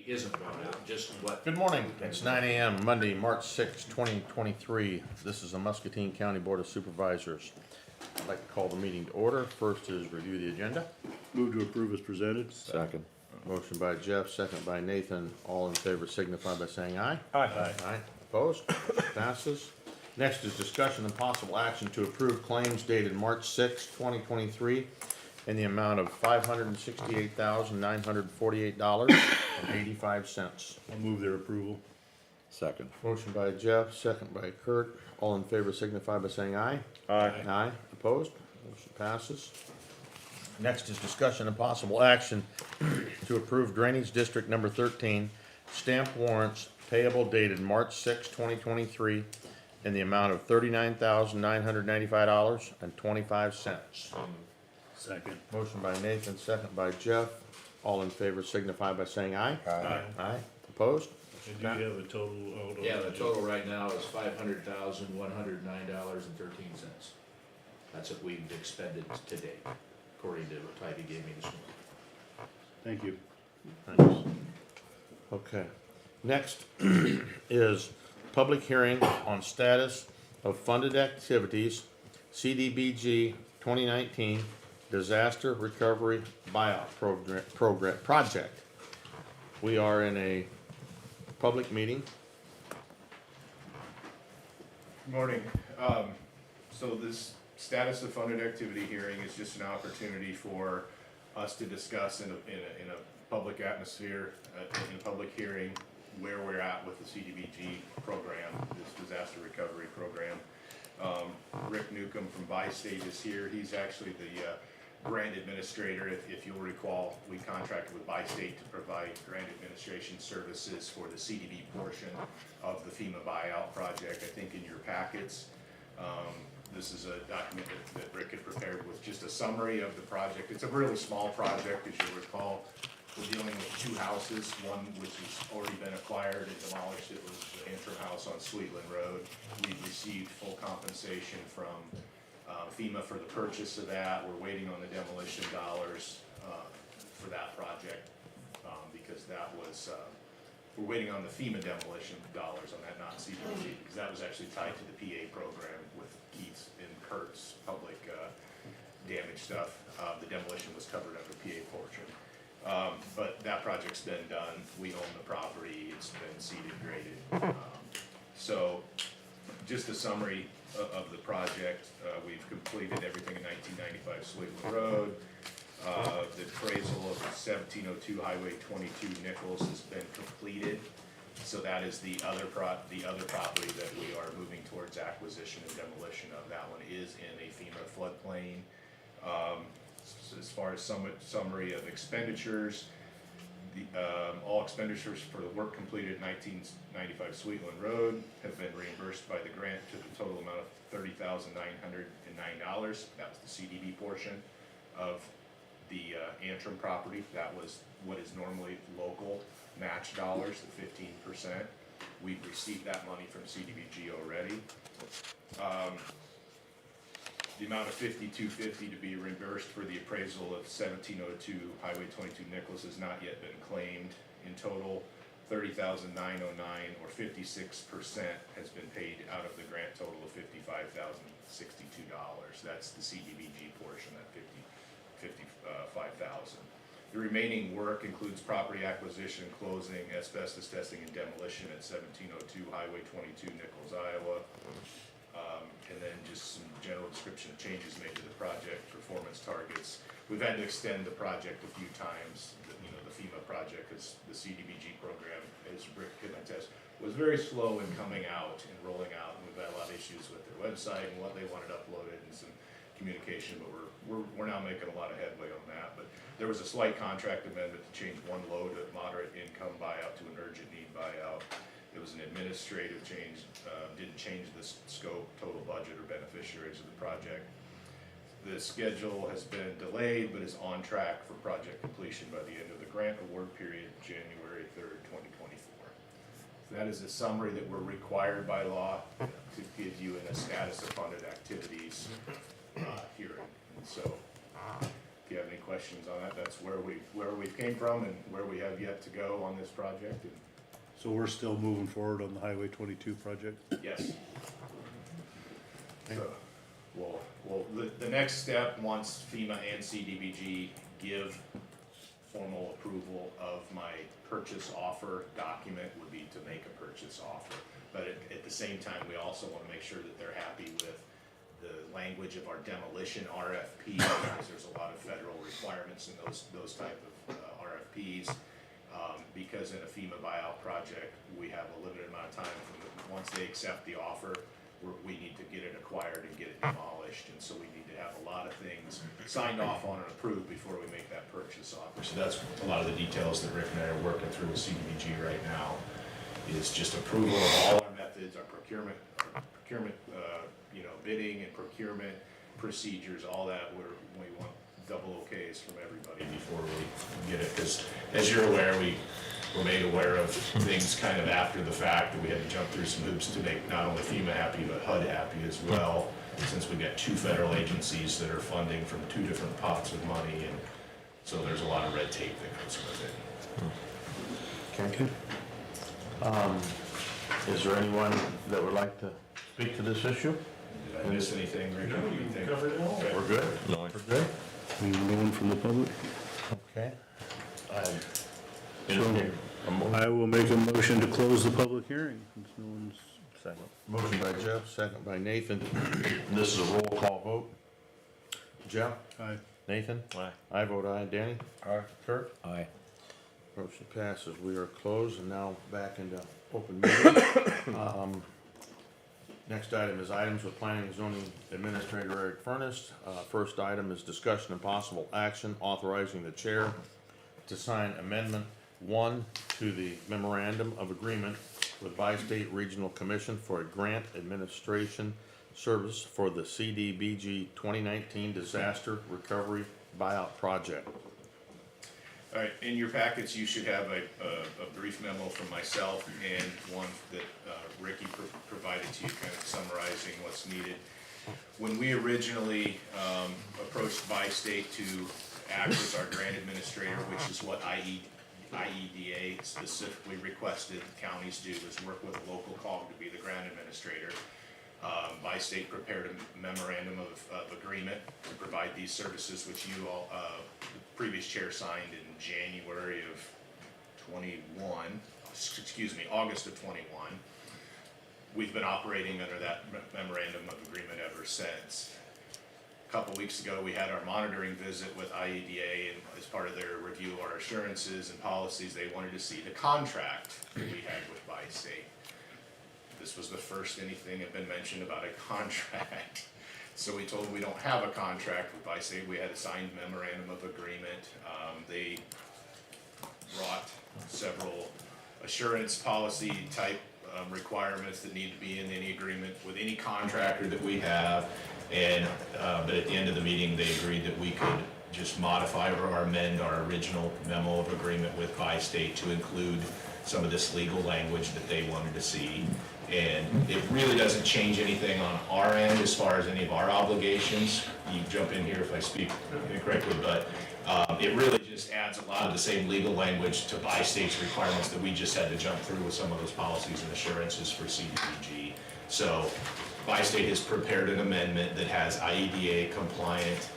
isn't going out, just what. Good morning. It's 9 a.m. Monday, March 6, 2023. This is the Muscatine County Board of Supervisors. I'd like to call the meeting to order. First is review the agenda. Move to approve as presented. Second. Motion by Jeff, second by Nathan. All in favor signify by saying aye. Aye. Aye. Opposed? Passes. Next is discussion and possible action to approve claims dated March 6, 2023 in the amount of $568,948.85. I'll move their approval. Second. Motion by Jeff, second by Kurt. All in favor signify by saying aye. Aye. Aye. Opposed? Motion passes. Next is discussion and possible action to approve Drainage District Number 13 stamped warrants payable dated March 6, 2023 in the amount of $39,995.25. Second. Motion by Nathan, second by Jeff. All in favor signify by saying aye. Aye. Aye. Opposed? And do you have a total? Yeah, the total right now is $500,109.13. That's what we've expended to date, according to what Tybee gave me this morning. Thank you. Thanks. Okay. Next is public hearing on status of funded activities, CDBG 2019 Disaster Recovery Buyout Program Project. We are in a public meeting. Good morning. So this status of funded activity hearing is just an opportunity for us to discuss in a public atmosphere, in a public hearing, where we're at with the CDBG program, this disaster recovery program. Rick Newcomb from Bi-State is here. He's actually the grant administrator. If you'll recall, we contracted with Bi-State to provide grant administration services for the CDB portion of the FEMA buyout project. I think in your packets, this is a document that Rick had prepared with just a summary of the project. It's a really small project, as you'll recall. We're dealing with two houses, one which has already been acquired and demolished. It was the Antrim house on Sweetland Road. We've received full compensation from FEMA for the purchase of that. We're waiting on the demolition dollars for that project because that was, we're waiting on the FEMA demolition dollars on that, not CDBG, because that was actually tied to the PA program with Keith's and Kurt's public damage stuff. The demolition was covered under the PA portion. But that project's been done. We own the property. It's been seeded, graded. So just a summary of the project. We've completed everything in 1995 Sweetland Road. The appraisal of 1702 Highway 22 Nichols has been completed. So that is the other property that we are moving towards acquisition and demolition of. That one is in a FEMA floodplain. So as far as summary of expenditures, all expenditures for the work completed at 1995 Sweetland Road have been reimbursed by the grant to the total amount of $30,909. That was the CDB portion of the Antrim property. That was what is normally local match dollars, the 15%. We've received that money from CDBG already. The amount of $5,250 to be reimbursed for the appraisal of 1702 Highway 22 Nichols has not yet been claimed. In total, $30,909 or 56% has been paid out of the grant total of $55,062. That's the CDBG portion, that $55,000. The remaining work includes property acquisition, closing, asbestos testing, and demolition at 1702 Highway 22 Nichols, Iowa. And then just some general description of changes made to the project, performance targets. We've had to extend the project a few times. The FEMA project, because the CDBG program, as Rick can attest, was very slow in coming out and rolling out. And we've had a lot of issues with their website and what they wanted uploaded and some communication. But we're now making a lot of headway on that. But there was a slight contract amendment to change one low to moderate income buyout to an urgent need buyout. It was an administrative change, didn't change the scope, total budget, or beneficiaries of the project. The schedule has been delayed, but is on track for project completion by the end of the grant award period, January 3rd, 2024. So that is a summary that we're required by law to give you in a status of funded activities hearing. And so if you have any questions on that, that's where we came from and where we have yet to go on this project. And So we're still moving forward on the Highway 22 project? yes. So, well, the next step, once FEMA and CDBG give formal approval of my purchase offer document, would be to make a purchase offer. But at the same time, we also want to make sure that they're happy with the language of our demolition RFP, because there's a lot of federal requirements in those type of RFPs. Because in a FEMA buyout project, we have a limited amount of time once they accept the offer, we need to get it acquired and get it demolished, and so we need to have a lot of things signed off on and approved before we make that purchase offer. So that's a lot of the details that Rick and I are working through with CDBG right now, is just approval of all our methods, our procurement, bidding and procurement procedures, all that, we want double okays from everybody before we get it, because as you're aware, we were made aware of things kind of after the fact, that we had to jump through some hoops to make not only FEMA happy, but HUD happy as well, since we've got two federal agencies that are funding from two different pots of money, and so there's a lot of red tape that goes with it. Okay. Is there anyone that would like to speak to this issue? Did I miss anything, Rick? No, you think? covered it all. Okay. We're good? No. We're good? No one from the public? Okay. I will make a motion to close the public hearing. Since no one's Second. Motion by Jeff, second by Nathan. This is a roll call vote. Jeff? Aye. Nathan? Aye. I vote aye. Danny? Aye. Kurt? Aye. Motion passes. We are closed and now back into open meeting. Next item is items with planning and zoning administrator Eric Furnace. First item is discussion and possible action authorizing the chair to sign amendment 1 to the memorandum of agreement with Bi-State Regional Commission for a grant administration service for the CDBG 2019 Disaster Recovery Buyout Project. All right, in your packets, you should have a brief memo from myself and one that Ricky provided to you, kind of summarizing what's needed. When we originally approached Bi-State to act as our grant administrator, which is what IEDA specifically requested counties do, is work with a local COG to be the grant administrator. Bi-State prepared a memorandum of agreement to provide these services, which you all, the previous chair signed in January of August of 21. We've been operating under that memorandum of agreement ever since. A couple weeks ago, we had our monitoring visit with IEDA, and as part of their review of our assurances and policies, they wanted to see the contract that we had with Bi-State. This was the first anything had been mentioned about a contract. So we told them we don't have a contract with Bi-State. We had a signed memorandum of agreement. They brought several assurance policy type requirements that need to be in any agreement with any contractor that we have. And but at the end of the meeting, they agreed that we could just modify or amend our original memo of agreement with Bi-State to include some of this legal language that they wanted to see. And it really doesn't change anything on our end as far as any of our obligations. You jump in here if I speak incorrectly, but it really just adds a lot of the same legal language to Bi-State's requirements that we just had to jump through with some of those policies and assurances for CDBG. So Bi-State has prepared an amendment that has IEDA compliant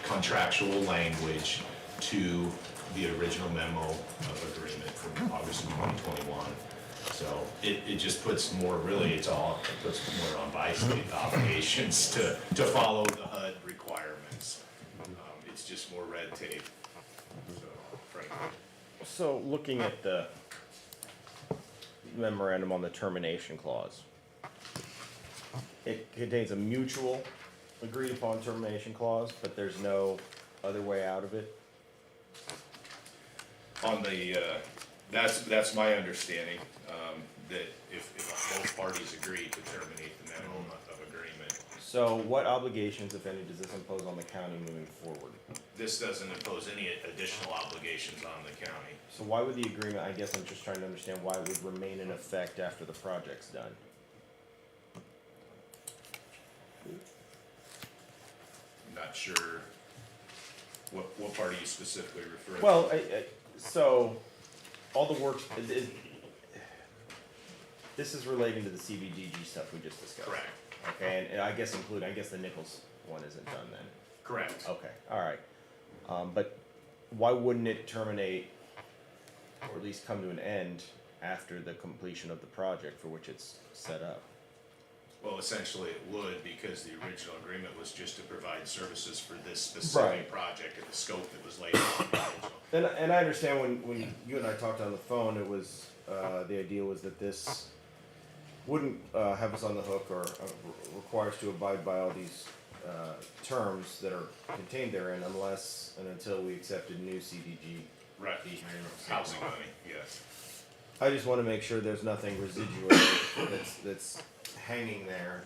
contractual language to the original memo of agreement from August of 2021. So it just puts more, really, it puts more on Bi-State obligations to follow the HUD requirements. It's just more red tape, so frankly. So looking at the memorandum on the termination clause, it contains a mutual agreed upon termination clause, but there's no other way out of it. On the, that's my understanding, that if both parties agree to terminate the memo of agreement, So what obligations, if any, does this impose on the county moving forward? this doesn't impose any additional obligations on the county. So why would the agreement, I guess I'm just trying to understand why it would remain in effect after the project's done? I'm not sure What part are you specifically referring to? Well, so, all the work, this is relating to the CBGG stuff we just discussed. Correct. Okay, and I guess the Nichols one isn't done then. Correct. Okay, all right. But why wouldn't it terminate, or at least come to an end after the completion of the project for which it's set up? Well, essentially it would, because the original agreement was just to provide services for this specific Right. project and the scope that was laid out in the original. And I understand when you and I talked on the phone, it was, the idea was that this wouldn't have us on the hook or require us to abide by all these terms that are contained therein unless and until we accepted new CDG. Right, housing money, yes. I just want to make sure there's nothing residual that's hanging there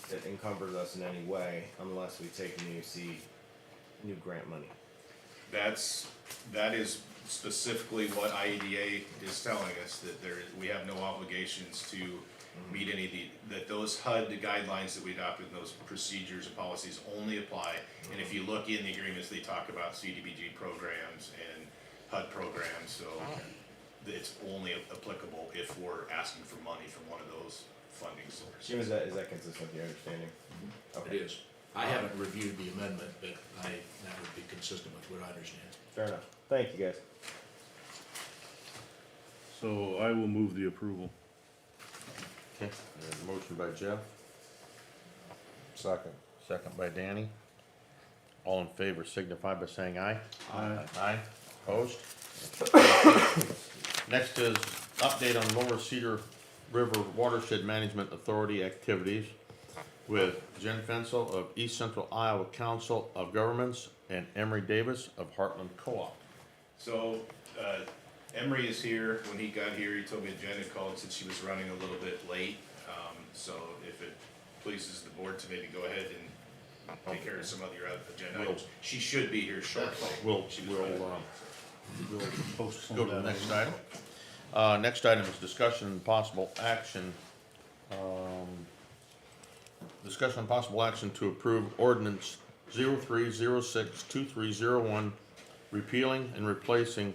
that encumbers us in any way unless we take new grant money. That is specifically what IEDA is telling us, that we have no obligations to meet any of that those HUD guidelines that we adopted, and those procedures and policies only apply. And if you look in the agreements, they talk about CDBG programs and HUD programs, so it's only applicable if we're asking for money from one of those funding sources. Jim, is that consistent with your understanding? It Okay, is. I haven't reviewed the amendment, but that would be consistent with what I understand. fair enough. Thank you, guys. So I will move the approval. Okay, there's a motion by Jeff, Second. second by Danny. All in favor signify by saying aye. Aye. Aye, opposed? Next is update on Lower Cedar River Watershed Management Authority activities with Jen Fensel of East Central Iowa Council of Governments and Emery Davis of Heartland Co-op. So, Emery is here. When he got here, he told me Jen had called and said she was running a little bit late. So if it pleases the board to maybe go ahead and take care of some other agenda items. She should be here shortly. We'll go to the next item. Next item is discussion and possible action. Discussion and possible action to approve ordinance 03062301, repealing and replacing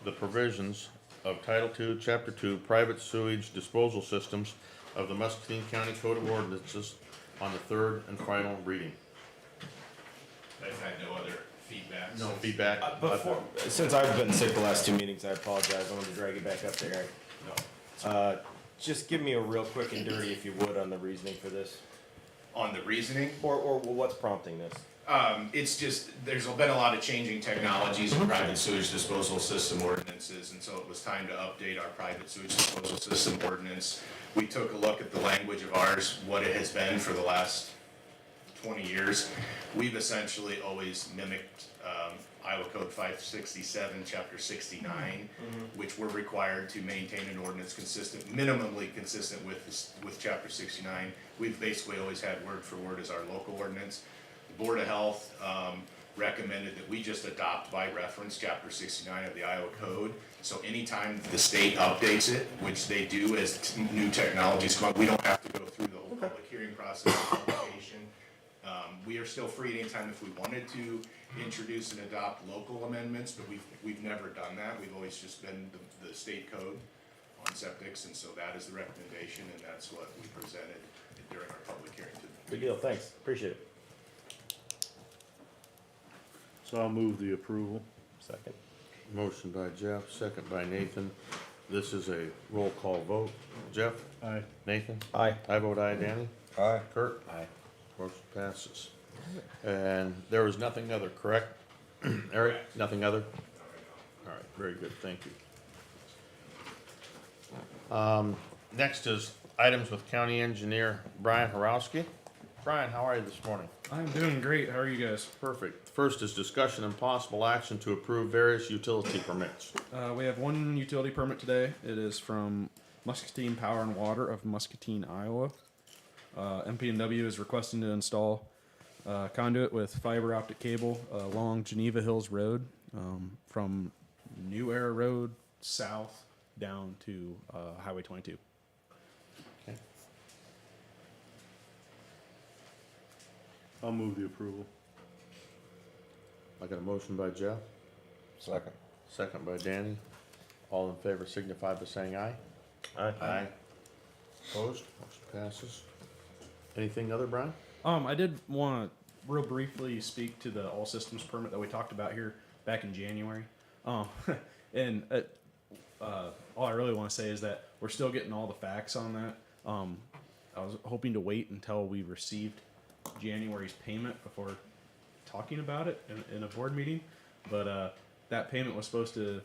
the provisions of Title II, Chapter 2, Private Sewage Disposal Systems of the Muscatine County Code of Ordinances on the third and final reading. I've had no other feedback. No feedback? Since I've been sick the last 2 meetings, I apologize. I wanted to drag you back up there. No. Just give me a real quick and dirty, if you would, on the reasoning for this, On the reasoning, or what's prompting this. it's just, there's been a lot of changing technologies in private sewage disposal system ordinances, and so it was time to update our private sewage disposal system ordinance. We took a look at the language of ours, what it has been for the last 20 years. We've essentially always mimicked Iowa Code 567, Chapter 69, which we're required to maintain an ordinance minimally consistent with Chapter 69. We've basically always had word for word as our local ordinance. The Board of Health recommended that we just adopt by reference Chapter 69 of the Iowa Code. So anytime the state updates it, which they do as new technologies come up, we don't have to go through the whole public hearing process of publication. We are still free anytime if we wanted to introduce and adopt local amendments, but we've never done that. We've always just been the state code on septics, and so that is the recommendation, and that's what we presented during our public hearing today. Good deal, thanks, appreciate it. So I'll move the approval. Second. Motion by Jeff, second by Nathan. This is a roll call vote. Jeff? Aye. Nathan? Aye. I vote aye. Danny? Aye. Kurt? Aye. Motion passes. And there was nothing other, correct? Eric, nothing other? All right, very good, thank you. Next is items with County Engineer Brian Horowski. Brian, how are you this morning? I'm doing great. How are you guys? Perfect. First is discussion and possible action to approve various utility permits. We have one utility permit today. It is from Muscatine Power and Water of Muscatine, Iowa. MP&W is requesting to install conduit with fiber optic cable along Geneva Hills Road from New Era Road south down to Highway 22. Okay. I'll move the approval. I got a motion by Jeff, Second. second by Danny. All in favor signify by saying aye. Aye. Opposed? Motion passes. Anything other, Brian? I did want to real briefly speak to the all systems permit that we talked about here back in January. And all I really want to say is that we're still getting all the facts on that. I was hoping to wait until we received January's payment before talking about it in a board meeting, but that payment was supposed to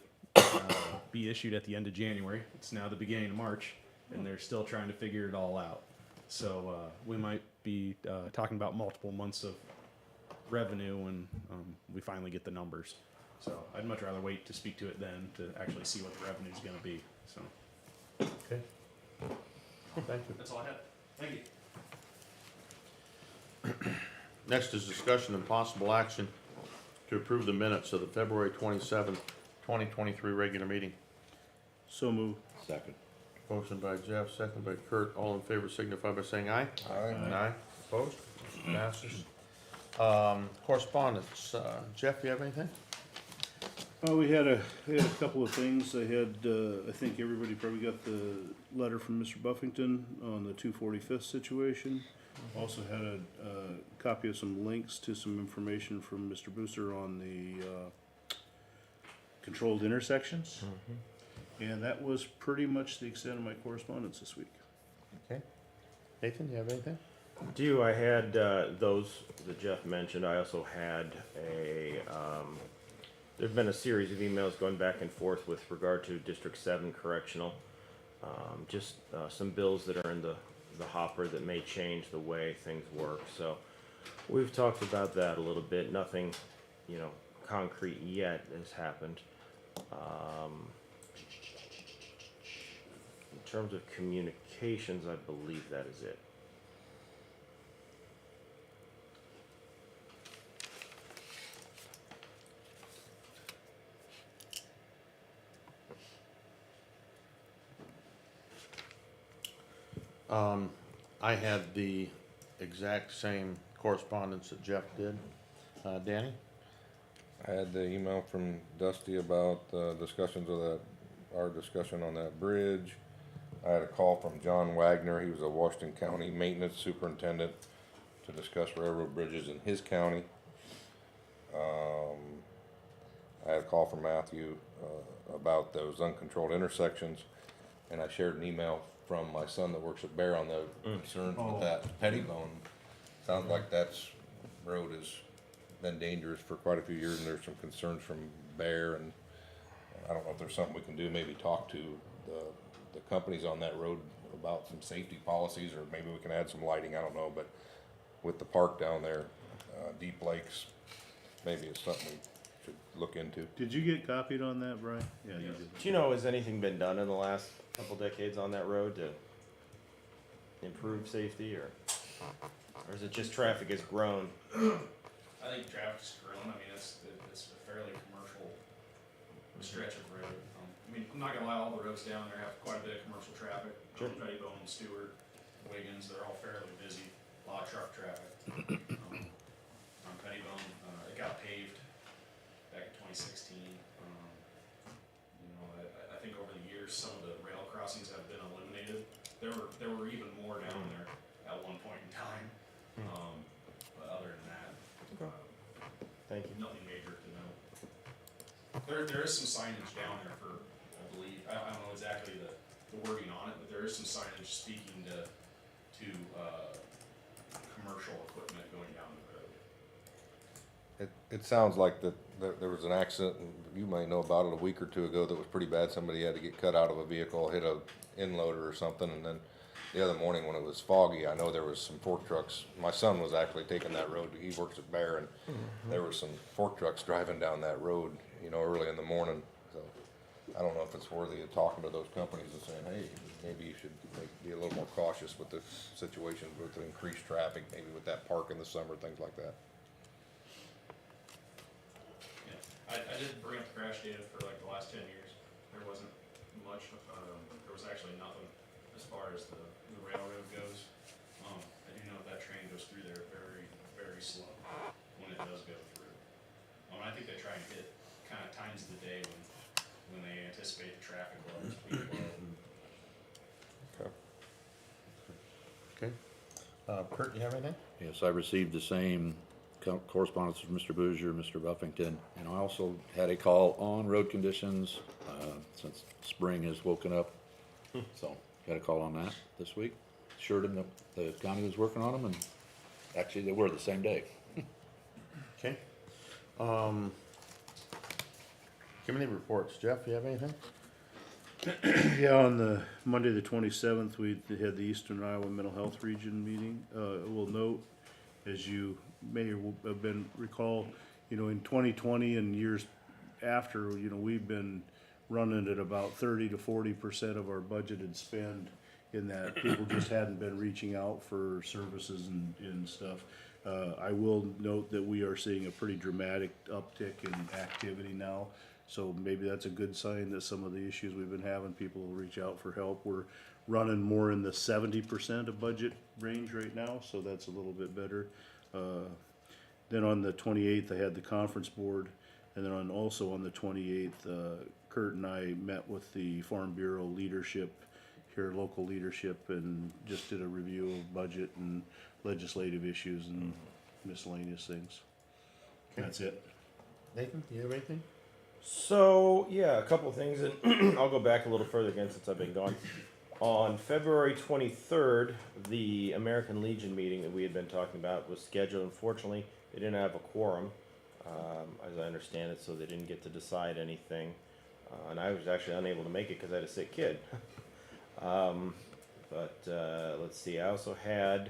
be issued at the end of January. It's now the beginning of March, and they're still trying to figure it all out. So we might be talking about multiple months of revenue when we finally get the numbers. So I'd much rather wait to speak to it then to actually see what the revenue is going to be. So Okay. Thank you. that's all I had. Thank you. Next is discussion and possible action to approve the minutes of the February 27th, 2023 regular meeting. So move. Second. Motion by Jeff, second by Kurt. All in favor signify by saying aye. Aye. Aye. Opposed? Motion passes. Correspondence. Jeff, you have anything? We had a couple of things. I had, I think everybody probably got the letter from Mr. Buffington on the 245th situation. Also had a copy of some links to some information from Mr. Booster on the controlled intersections. And that was pretty much the extent of my correspondence this week. Okay. Nathan, you have anything? I had those that Jeff mentioned. I also had there's been a series of emails going back and forth with regard to District 7 Correctional. Just some bills that are in the hopper that may change the way things work. So we've talked about that a little bit. Nothing, concrete yet has happened. In terms of communications, I believe that is it. I had the exact same correspondence that Jeff did. Danny? I had the email from Dusty about discussions of our discussion on that bridge. I had a call from John Wagner. He was a Washington County maintenance superintendent to discuss railroad bridges in his county. I had a call from Matthew about those uncontrolled intersections, and I shared an email from my son that works at Bear on the concerns with that Pettibone. Sounds like that's road has been dangerous for quite a few years, and there's some concerns from Bear, and I don't know if there's something we can do, maybe talk to the companies on that road about some safety policies, or maybe we can add some lighting, I don't know, but with the park down there, Deep Lakes, maybe it's something we should look into. Did you get copied on that, Brian? Yeah, you did. Do you know, has anything been done in the last couple decades on that road to improve safety, or is it just traffic has grown? I think traffic's grown. I mean, it's a fairly commercial stretch of road. I'm not gonna lie, all the roads down there have quite a bit of commercial traffic. Sure. Pettibone, Stewart, Wiggins, they're all fairly busy. A lot of truck traffic. On Pettibone, it got paved back in 2016. I think over the years, some of the rail crossings have been eliminated. There were even more down there at one point in time. But other than that, Thank you. nothing major to note. There is some signage down there for, I believe, I don't know exactly the wording on it, but there is some signage speaking to commercial equipment going down the road. It sounds like there was an accident, and you might know about it, a week or two ago that was pretty bad. Somebody had to get cut out of a vehicle, hit a inloader or something, and then the other morning when it was foggy, I know there was some fork trucks. My son was actually taking that road. He works at Bear, and there were some fork trucks driving down that road, early in the morning. So I don't know if it's worthy of talking to those companies and saying, hey, maybe you should be a little more cautious with the situation with the increased traffic, maybe with that park in the summer, things like that. Yeah, I did bring up the crash data for like the last 10 years. There wasn't much, there was actually nothing as far as the railroad goes. I do know that train goes through there very, very slow when it does go through. I think think they try and hit kind of times of the day when they anticipate the traffic levels to be low. Okay. Okay. Kurt, you have anything? Yes, I received the same correspondence from Mr. Boozer, Mr. Buffington, and I also had a call on road conditions, since spring has woken up. So, got a call on that this week. Assured him that the county was working on them, and actually they were the same day. Okay. Committee reports. Jeff, you have anything? Yeah, on the Monday, the 27th, we had the Eastern Iowa Mental Health Region meeting. We'll note, as you may have been recall, in 2020 and years after, we've been running at about 30 to 40% of our budgeted spend in that. People just hadn't been reaching out for services and stuff. I will note that we are seeing a pretty dramatic uptick in activity now. So maybe that's a good sign that some of the issues we've been having, people will reach out for help. We're running more in the 70% of budget range right now, so that's a little bit better. Then on the 28th, I had the conference board, and then also on the 28th, Kurt and I met with the Farm Bureau leadership here, local leadership, and just did a review of budget and legislative issues and miscellaneous things. That's it. Nathan, you have anything? So, yeah, a couple of things, and I'll go back a little further again since I've been gone. On February 23rd, the American Legion meeting that we had been talking about was scheduled. Unfortunately, they didn't have a quorum, as I understand it, so they didn't get to decide anything. And I was actually unable to make it because I had a sick kid. Let's see, I also had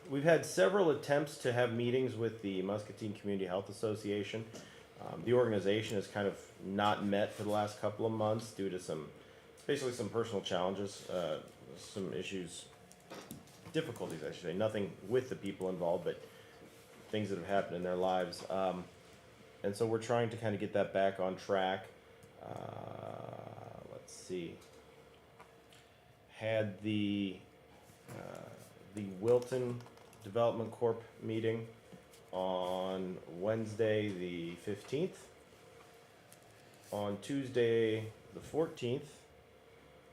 we've had several attempts to have meetings with the Muscatine Community Health Association. The organization has kind of not met for the last couple of months due to basically some personal challenges, some issues, difficulties I should say, nothing with the people involved, but things that have happened in their lives. And so we're trying to kind of get that back on track. Let's see. Had the Wilton Development Corp meeting on Wednesday the 15th. On Tuesday the 14th,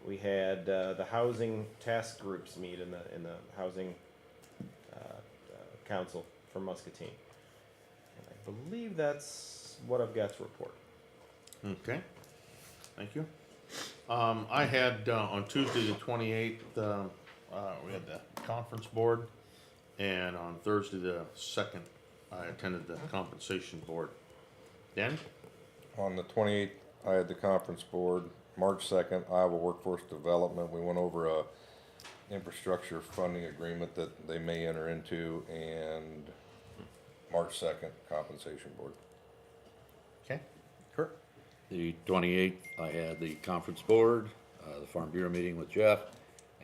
we had the housing task groups meet in the housing council for Muscatine. And I believe that's what I've got to report. Okay, thank you. I had, on Tuesday the 28th, we had the conference board, and on Thursday the 2nd, I attended the compensation board. Dan? On the 28th, I had the conference board. March 2nd, Iowa Workforce Development. We went over a infrastructure funding agreement that they may enter into, and March 2nd, compensation board. Okay, Kurt? The 28th, I had the conference board, the Farm Bureau meeting with Jeff,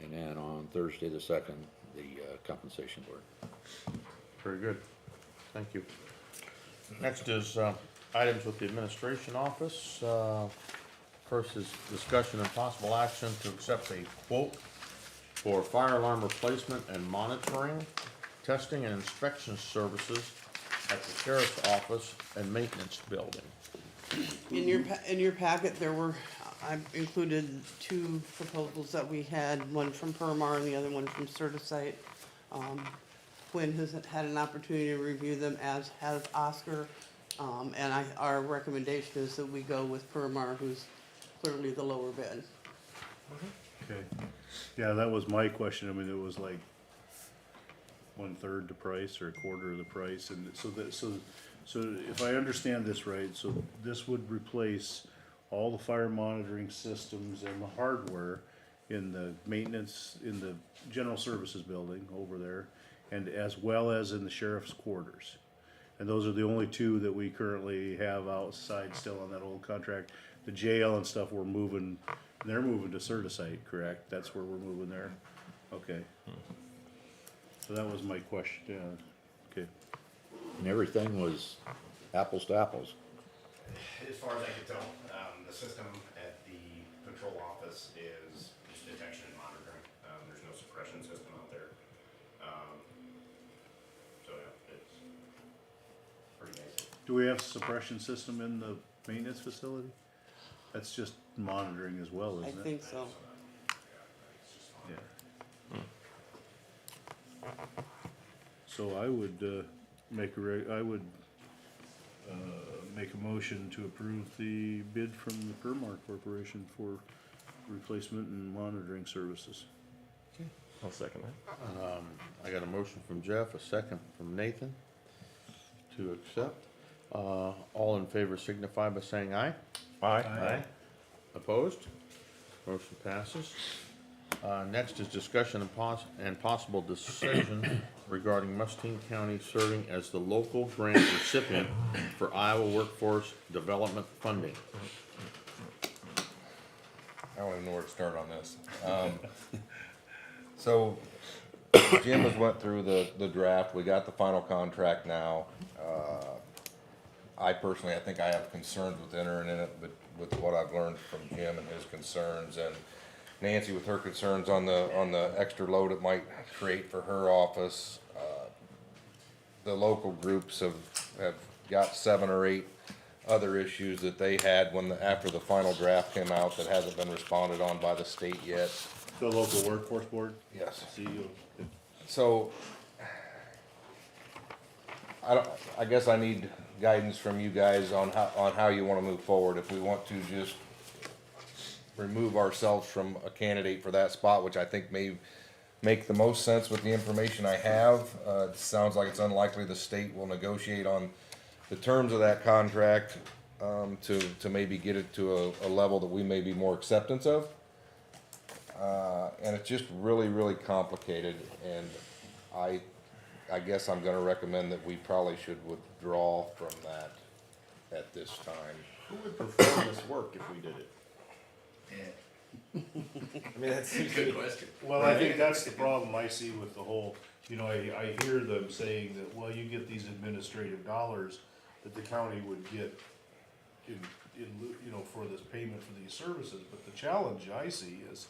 and then on Thursday the 2nd, the compensation board. Very good, thank you. Next is items with the administration office. First is discussion and possible action to accept a quote for fire alarm replacement and monitoring, testing and inspection services at the sheriff's office and maintenance building. In your packet, I included two proposals that we had, one from Permar and the other one from Certisite. Quinn has had an opportunity to review them, as has Oscar. Our recommendation is that we go with Permar, who's clearly the lower bid. Okay. Yeah, that was my question. I mean, it was like 1/3 the price or 1/4 of the price, and so if I understand this right, so this would replace all the fire monitoring systems and the hardware in the maintenance, in the general services building over there, and as well as in the sheriff's quarters. And those are the only two that we currently have outside still on that old contract. The jail and stuff, they're moving to Certisite, correct? That's where we're moving there? Okay. So that was my question, yeah, okay. And everything was apples to apples. As far as I can tell, the system at the patrol office is just detection and monitoring. There's no suppression system out there. So yeah, it's Do we have a suppression system in the maintenance facility? That's just monitoring as well, I isn't it? think so. Yeah. So I would, make a motion to approve the bid from the Permar Corporation for replacement and monitoring services. I'll second that. I got a motion from Jeff, a second from Nathan to accept. All in favor signify by saying aye. Aye. Opposed? Motion passes. Next is discussion and possible decision regarding Muscatine County serving as the local grant recipient for Iowa Workforce Development Funding. I don't even know where to start on this. So Jim has went through the draft. We got the final contract now. I personally, I think I have concerns with entering in it, but with what I've learned from Jim and his concerns, and Nancy with her concerns on the extra load it might create for her office. The local groups have got 7 or 8 other issues that they had after the final draft came out that hasn't been responded on by the state yet. The local workforce board? Yes. CEO. So, I guess I need guidance from you guys on how you wanna move forward. If we want to just remove ourselves from a candidate for that spot, which I think may make the most sense with the information I have. It sounds like it's unlikely the state will negotiate on the terms of that contract, to maybe get it to a level that we may be more acceptance of. And it's just really, really complicated, and I guess I'm gonna recommend that we probably should withdraw from that at this time. Who would perform this work if we did it? I mean, that's a good question. Well, I think that's the problem I see with the whole, I hear them saying that, well, you get these administrative dollars that the county would get in for this payment for these services, but the challenge I see is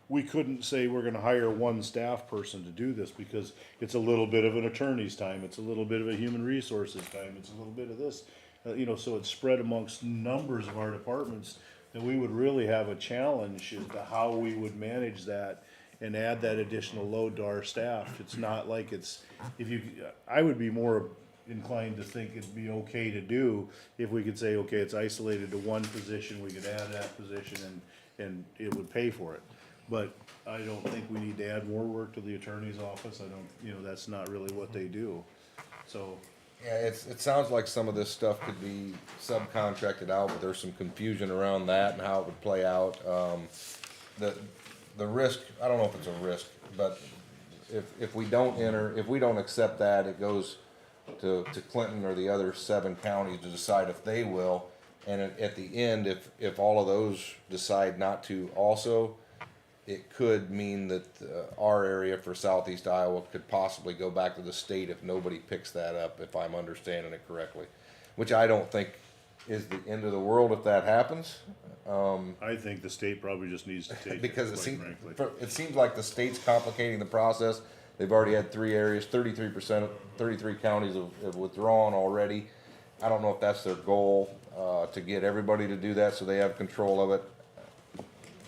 we couldn't say we're gonna hire one staff person to do this because it's a little bit of an attorney's time, it's a little bit of a human resources time, it's a little bit of this, so it's spread amongst numbers of our departments. That we would really have a challenge as to how we would manage that and add that additional load to our staff. It's not like I would be more inclined to think it'd be okay to do if we could say, okay, it's isolated to one position, we could add that position and it would pay for it. But I don't think we need to add more work to the attorney's office. That's not really what they do. So, Yeah, it sounds like some of this stuff could be subcontracted out, but there's some confusion around that and how it would play out. The risk, I don't know if it's a risk, but if we don't accept that, it goes to Clinton or the other 7 counties to decide if they will. And at the end, if all of those decide not to also, it could mean that our area for southeast Iowa could possibly go back to the state if nobody picks that up, if I'm understanding it correctly. Which I don't think is the end of the world if that happens. I think the state probably just needs to take it, Because quite frankly. it seems like the state's complicating the process. They've already had 3 areas, 33%, 33 counties have withdrawn already. I don't know if that's their goal, to get everybody to do that so they have control of it.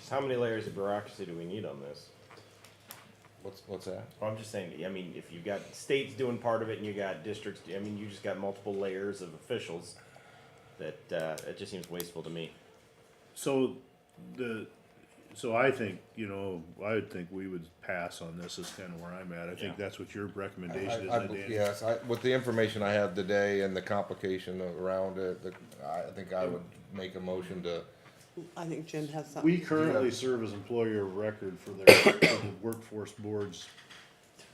How many layers of bureaucracy do we need on this? What's that? Well, I'm just saying, if you've got states doing part of it and you got districts, you just got multiple layers of officials that, it just seems wasteful to me. So I think, I think we would pass on this is kind of where I'm at. I think that's what your recommendation is, Danny. Yes, with the information I have today and the complication around it, I think I would make a motion to. I think Jim has something. We currently serve as employer of record for the workforce board's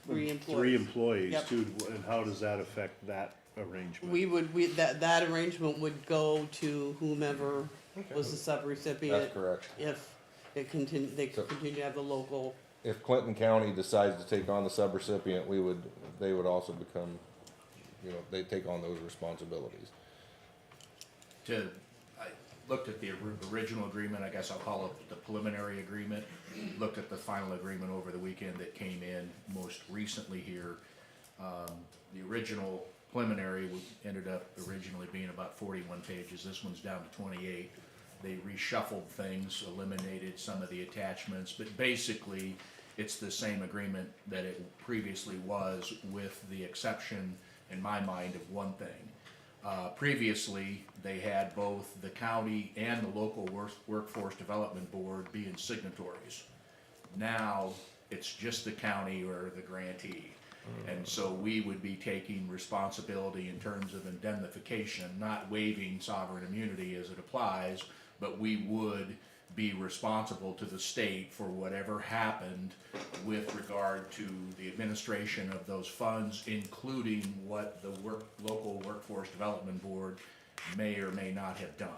3 employees. 3 employees Yep. too, and how does that affect that arrangement? That arrangement would go to whomever was the subrecipient. That's correct. If they could continue to have the local. If Clinton County decides to take on the subrecipient, they would also become, they take on those responsibilities. I looked at the original agreement, I guess I'll call it the preliminary agreement, looked at the final agreement over the weekend that came in most recently here. The original preliminary ended up originally being about 41 pages. This one's down to 28. They reshuffled things, eliminated some of the attachments, but basically it's the same agreement that it previously was, with the exception, in my mind, of one thing. Previously, they had both the county and the local workforce development board being signatories. Now, it's just the county or the grantee. And so we would be taking responsibility in terms of indemnification, not waiving sovereign immunity as it applies, but we would be responsible to the state for whatever happened with regard to the administration of those funds, including what the local workforce development board may or may not have done,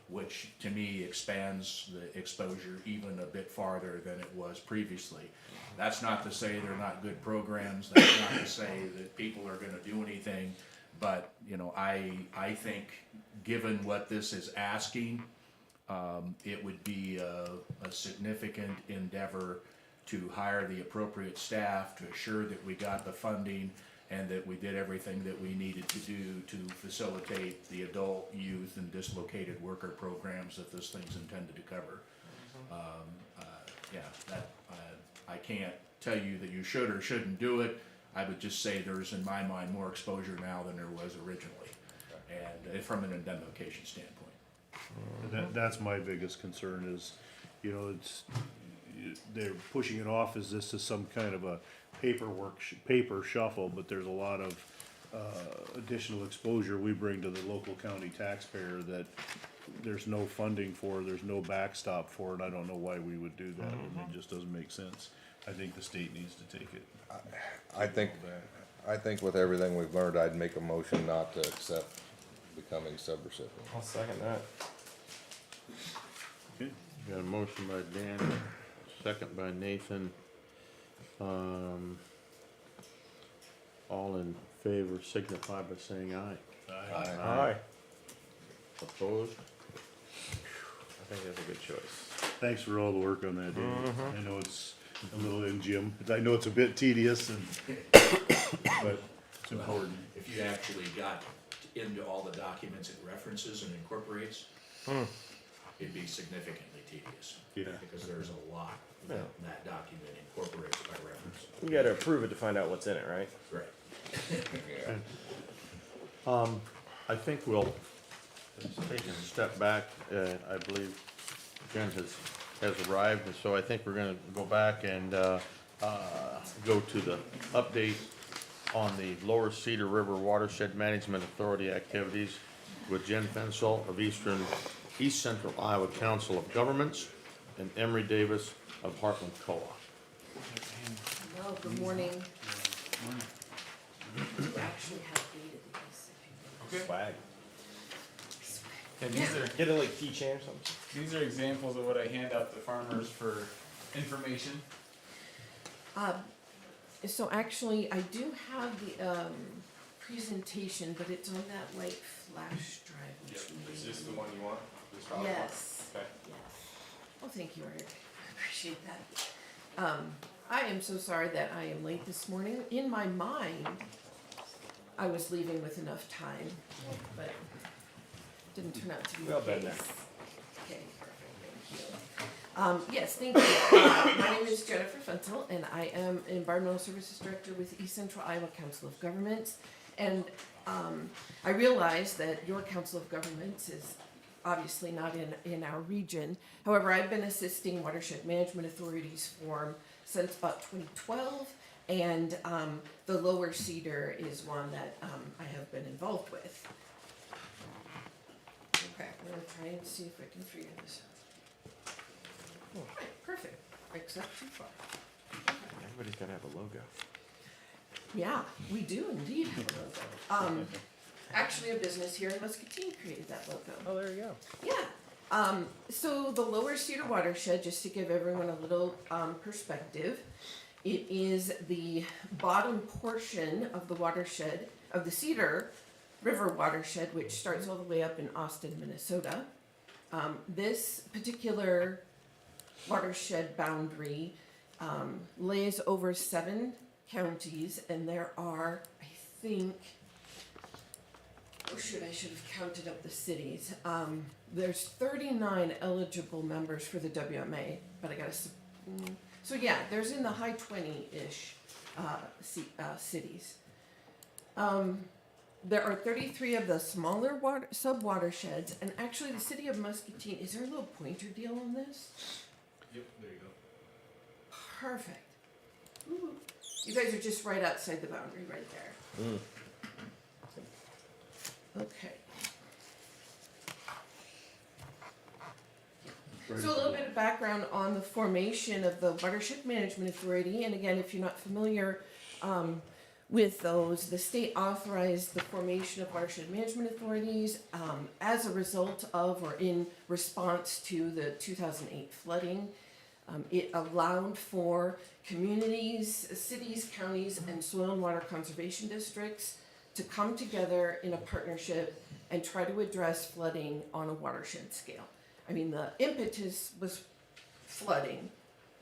which to me expands the exposure even a bit farther than it was previously. That's not to say they're not good programs, that's not to say that people are gonna do anything, but, you know, I think, given what this is asking, it would be a significant endeavor to hire the appropriate staff to assure that we got the funding and that we did everything that we needed to do to facilitate the adult, youth, and dislocated worker programs that this thing's intended to cover. I can't tell you that you should or shouldn't do it. I would just say there's, in my mind, more exposure now than there was originally, and from an indemnification standpoint. That's my biggest concern is, you know, they're pushing it off as this is some kind of a paper shuffle, but there's a lot of, additional exposure we bring to the local county taxpayer that there's no funding for, there's no backstop for, and I don't know why we would do that. It just doesn't make sense. I think the state needs to take it. I think with everything we've learned, I'd make a motion not to accept becoming subrecipient. I'll second that. Okay. Got a motion by Dan, second by Nathan. All in favor signify by saying aye. Aye. Opposed? I think that's a good choice. Thanks for all the work on that, Dave. I know it's a little in Jim, I know it's a bit tedious and, but it's important. If you actually got into all the documents it references and incorporates, it'd be significantly tedious. Yeah. Because there's a lot that that document incorporates by reference. You gotta approve it to find out what's in it, right? Right. I think we'll take a step back. I believe Jen has arrived, and so I think we're gonna go back and, go to the update on the Lower Cedar River Watershed Management Authority activities with Jen Fensel of East Central Iowa Council of Governments and Emery Davis of Heartland COA. Well, good morning. We actually have dated these. Swag. And these are Get a like keychain or something. these are examples of what I hand out to farmers for information. So actually, I do have the presentation, but it's on that like flash drive. Which Is may- this the one you want? This PowerPoint? Yes. Okay. Yes. Well, thank you, Eric. I appreciate that. I am so sorry that I am late this morning. In my mind, I was leaving with enough time, but didn't turn out to be the Well case. done there. Okay, perfect, thank you. Yes, thank you. My name is Jennifer Fentel, and I am Environmental Services Director with East Central Iowa Council of Governments. And I realize that your Council of Governments is obviously not in our region. However, I've been assisting watershed management authorities since about 2012, and the Lower Cedar is one that I have been involved with. Okay, I'm gonna try and see if I can figure this out. All right, perfect, except too far. Everybody's gotta have a logo. Yeah, we do indeed have a logo. Actually, a business here in Muscatine created that logo. Oh, there you go. Yeah. So the Lower Cedar Watershed, just to give everyone a little perspective, it is the bottom portion of the watershed, of the Cedar River watershed, which starts all the way up in Austin, Minnesota. This particular watershed boundary lays over 7 counties, and there are, I think, Oh shoot, I should have counted up the cities. There's 39 eligible members for the WMA, but I gotta, so yeah, there's in the high 20-ish cities. There are 33 of the smaller sub-watersheds, and actually the city of Muscatine, is there a little pointer deal on this? Yep, there you go. Perfect. Ooh. You guys are just right outside the boundary right there. Okay. So a little bit of background on the formation of the Watershed Management Authority, and again, if you're not familiar with those, the state authorized the formation of watershed management authorities as a result of or in response to the 2008 flooding. It allowed for communities, cities, counties, and soil and water conservation districts to come together in a partnership and try to address flooding on a watershed scale. I mean, the impetus was flooding,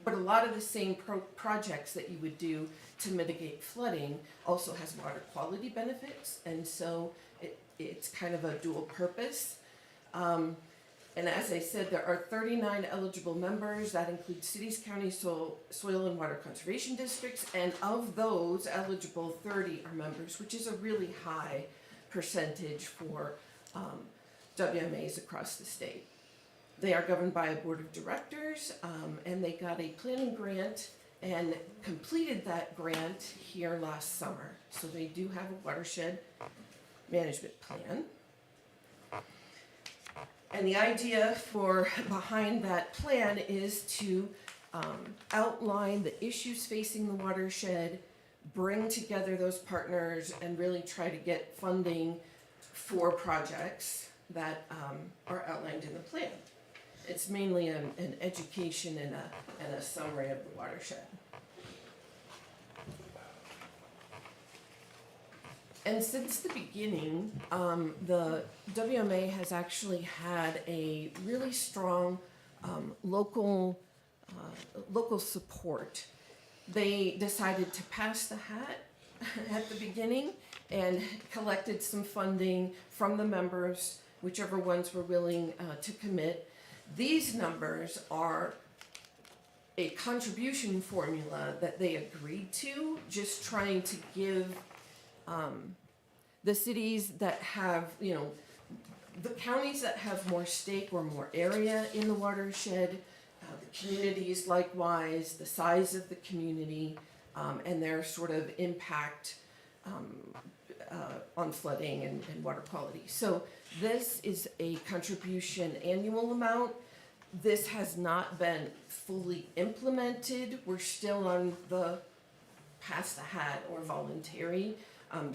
but a lot of the same projects that you would do to mitigate flooding also has water quality benefits, and so it's kind of a dual purpose. And as I said, there are 39 eligible members. That includes cities, counties, soil and water conservation districts, and of those eligible, 30 are members, which is a really high percentage for WMAs across the state. They are governed by a board of directors, and they got a planning grant and completed that grant here last summer. So they do have a watershed management plan. And the idea behind that plan is to outline the issues facing the watershed, bring together those partners, and really try to get funding for projects that are outlined in the plan. It's mainly an education and a summary of the watershed. And since the beginning, the WMA has actually had a really strong local support. They decided to pass the hat at the beginning and collected some funding from the members, whichever ones were willing to commit. These numbers are a contribution formula that they agreed to, just trying to give the cities that have, the counties that have more stake or more area in the watershed, the communities likewise, the size of the community, and their sort of impact on flooding and water quality. So this is a contribution annual amount. This has not been fully implemented. We're still on the pass the hat or voluntary.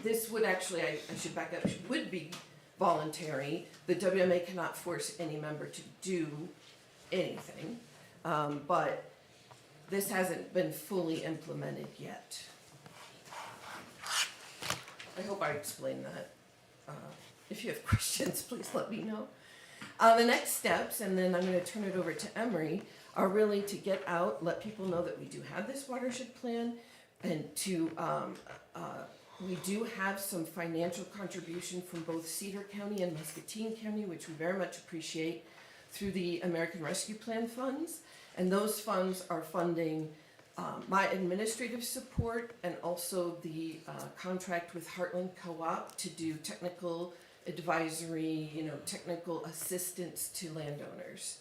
This would actually, I should back up, would be voluntary. The WMA cannot force any member to do anything, but this hasn't been fully implemented yet. I hope I explained that. If you have questions, please let me know. The next steps, and then I'm going to turn it over to Emery, are really to get out, let people know that we do have this watershed plan, and to we do have some financial contribution from both Cedar County and Muscatine County, which we very much appreciate, through the American Rescue Plan funds. And those funds are funding my administrative support and also the contract with Heartland Co-op to do technical advisory, technical assistance to landowners.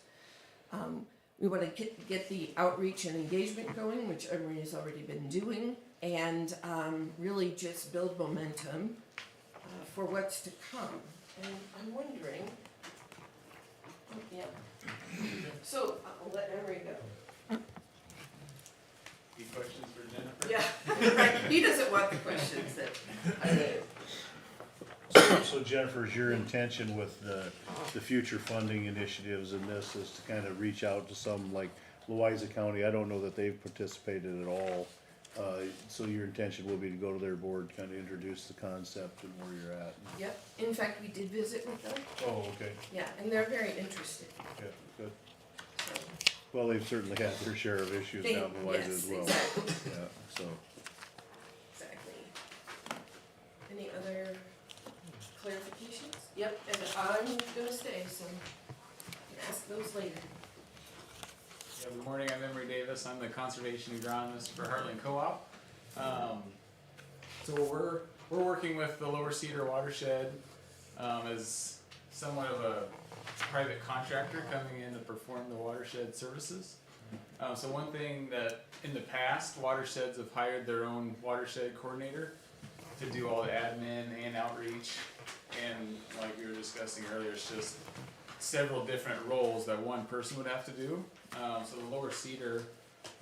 We want to get the outreach and engagement going, which Emery has already been doing, and really just build momentum for what's to come. And I'm wondering, so I'll let Emery go. Any questions for Jennifer? Yeah, right. He doesn't want the questions that I did. So Jennifer, is your intention with the future funding initiatives in this is to kind of reach out to some like Louisa County? I don't know that they've participated at all. So your intention will be to go to their board, kind of introduce the concept and where you're at. Yep, in fact, we did visit with them. Oh, okay. Yeah, and they're very interested, Yeah, good. so. Well, they've certainly had their share of issues down Louisa as well. Exactly, Yeah, so. exactly. Any other clarification? Yep, and I'm gonna stay, so you can ask those later. Yeah, good morning, I'm Emery Davis, I'm the conservation agronomist for Heartland Co-op. So we're working with the Lower Cedar watershed, as somewhat of a private contractor coming in to perform the watershed services. So one thing that in the past, watersheds have hired their own watershed coordinator to do all the admin and outreach. And like we were discussing earlier, it's just several different roles that one person would have to do. So the Lower Cedar,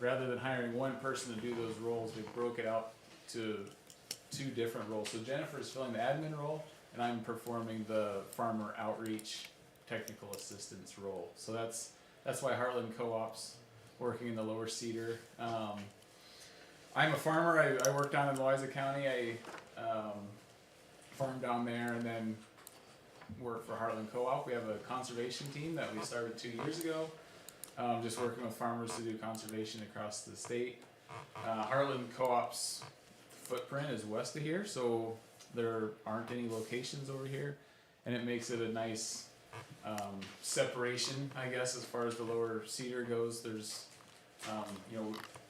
rather than hiring one person to do those roles, we broke it out to 2 different roles. So Jennifer's filling the admin role, and I'm performing the farmer outreach technical assistance role. So that's why Heartland Co-op's working in the Lower Cedar. I'm a farmer. I work down in Loiza County. I farm down there and then work for Heartland Co-op. We have a conservation team that we started 2 years ago, just working with farmers to do conservation across the state. Heartland Co-op's footprint is west of here, so there aren't any locations over here, and it makes it a nice separation, I guess, as far as the Lower Cedar goes. There's,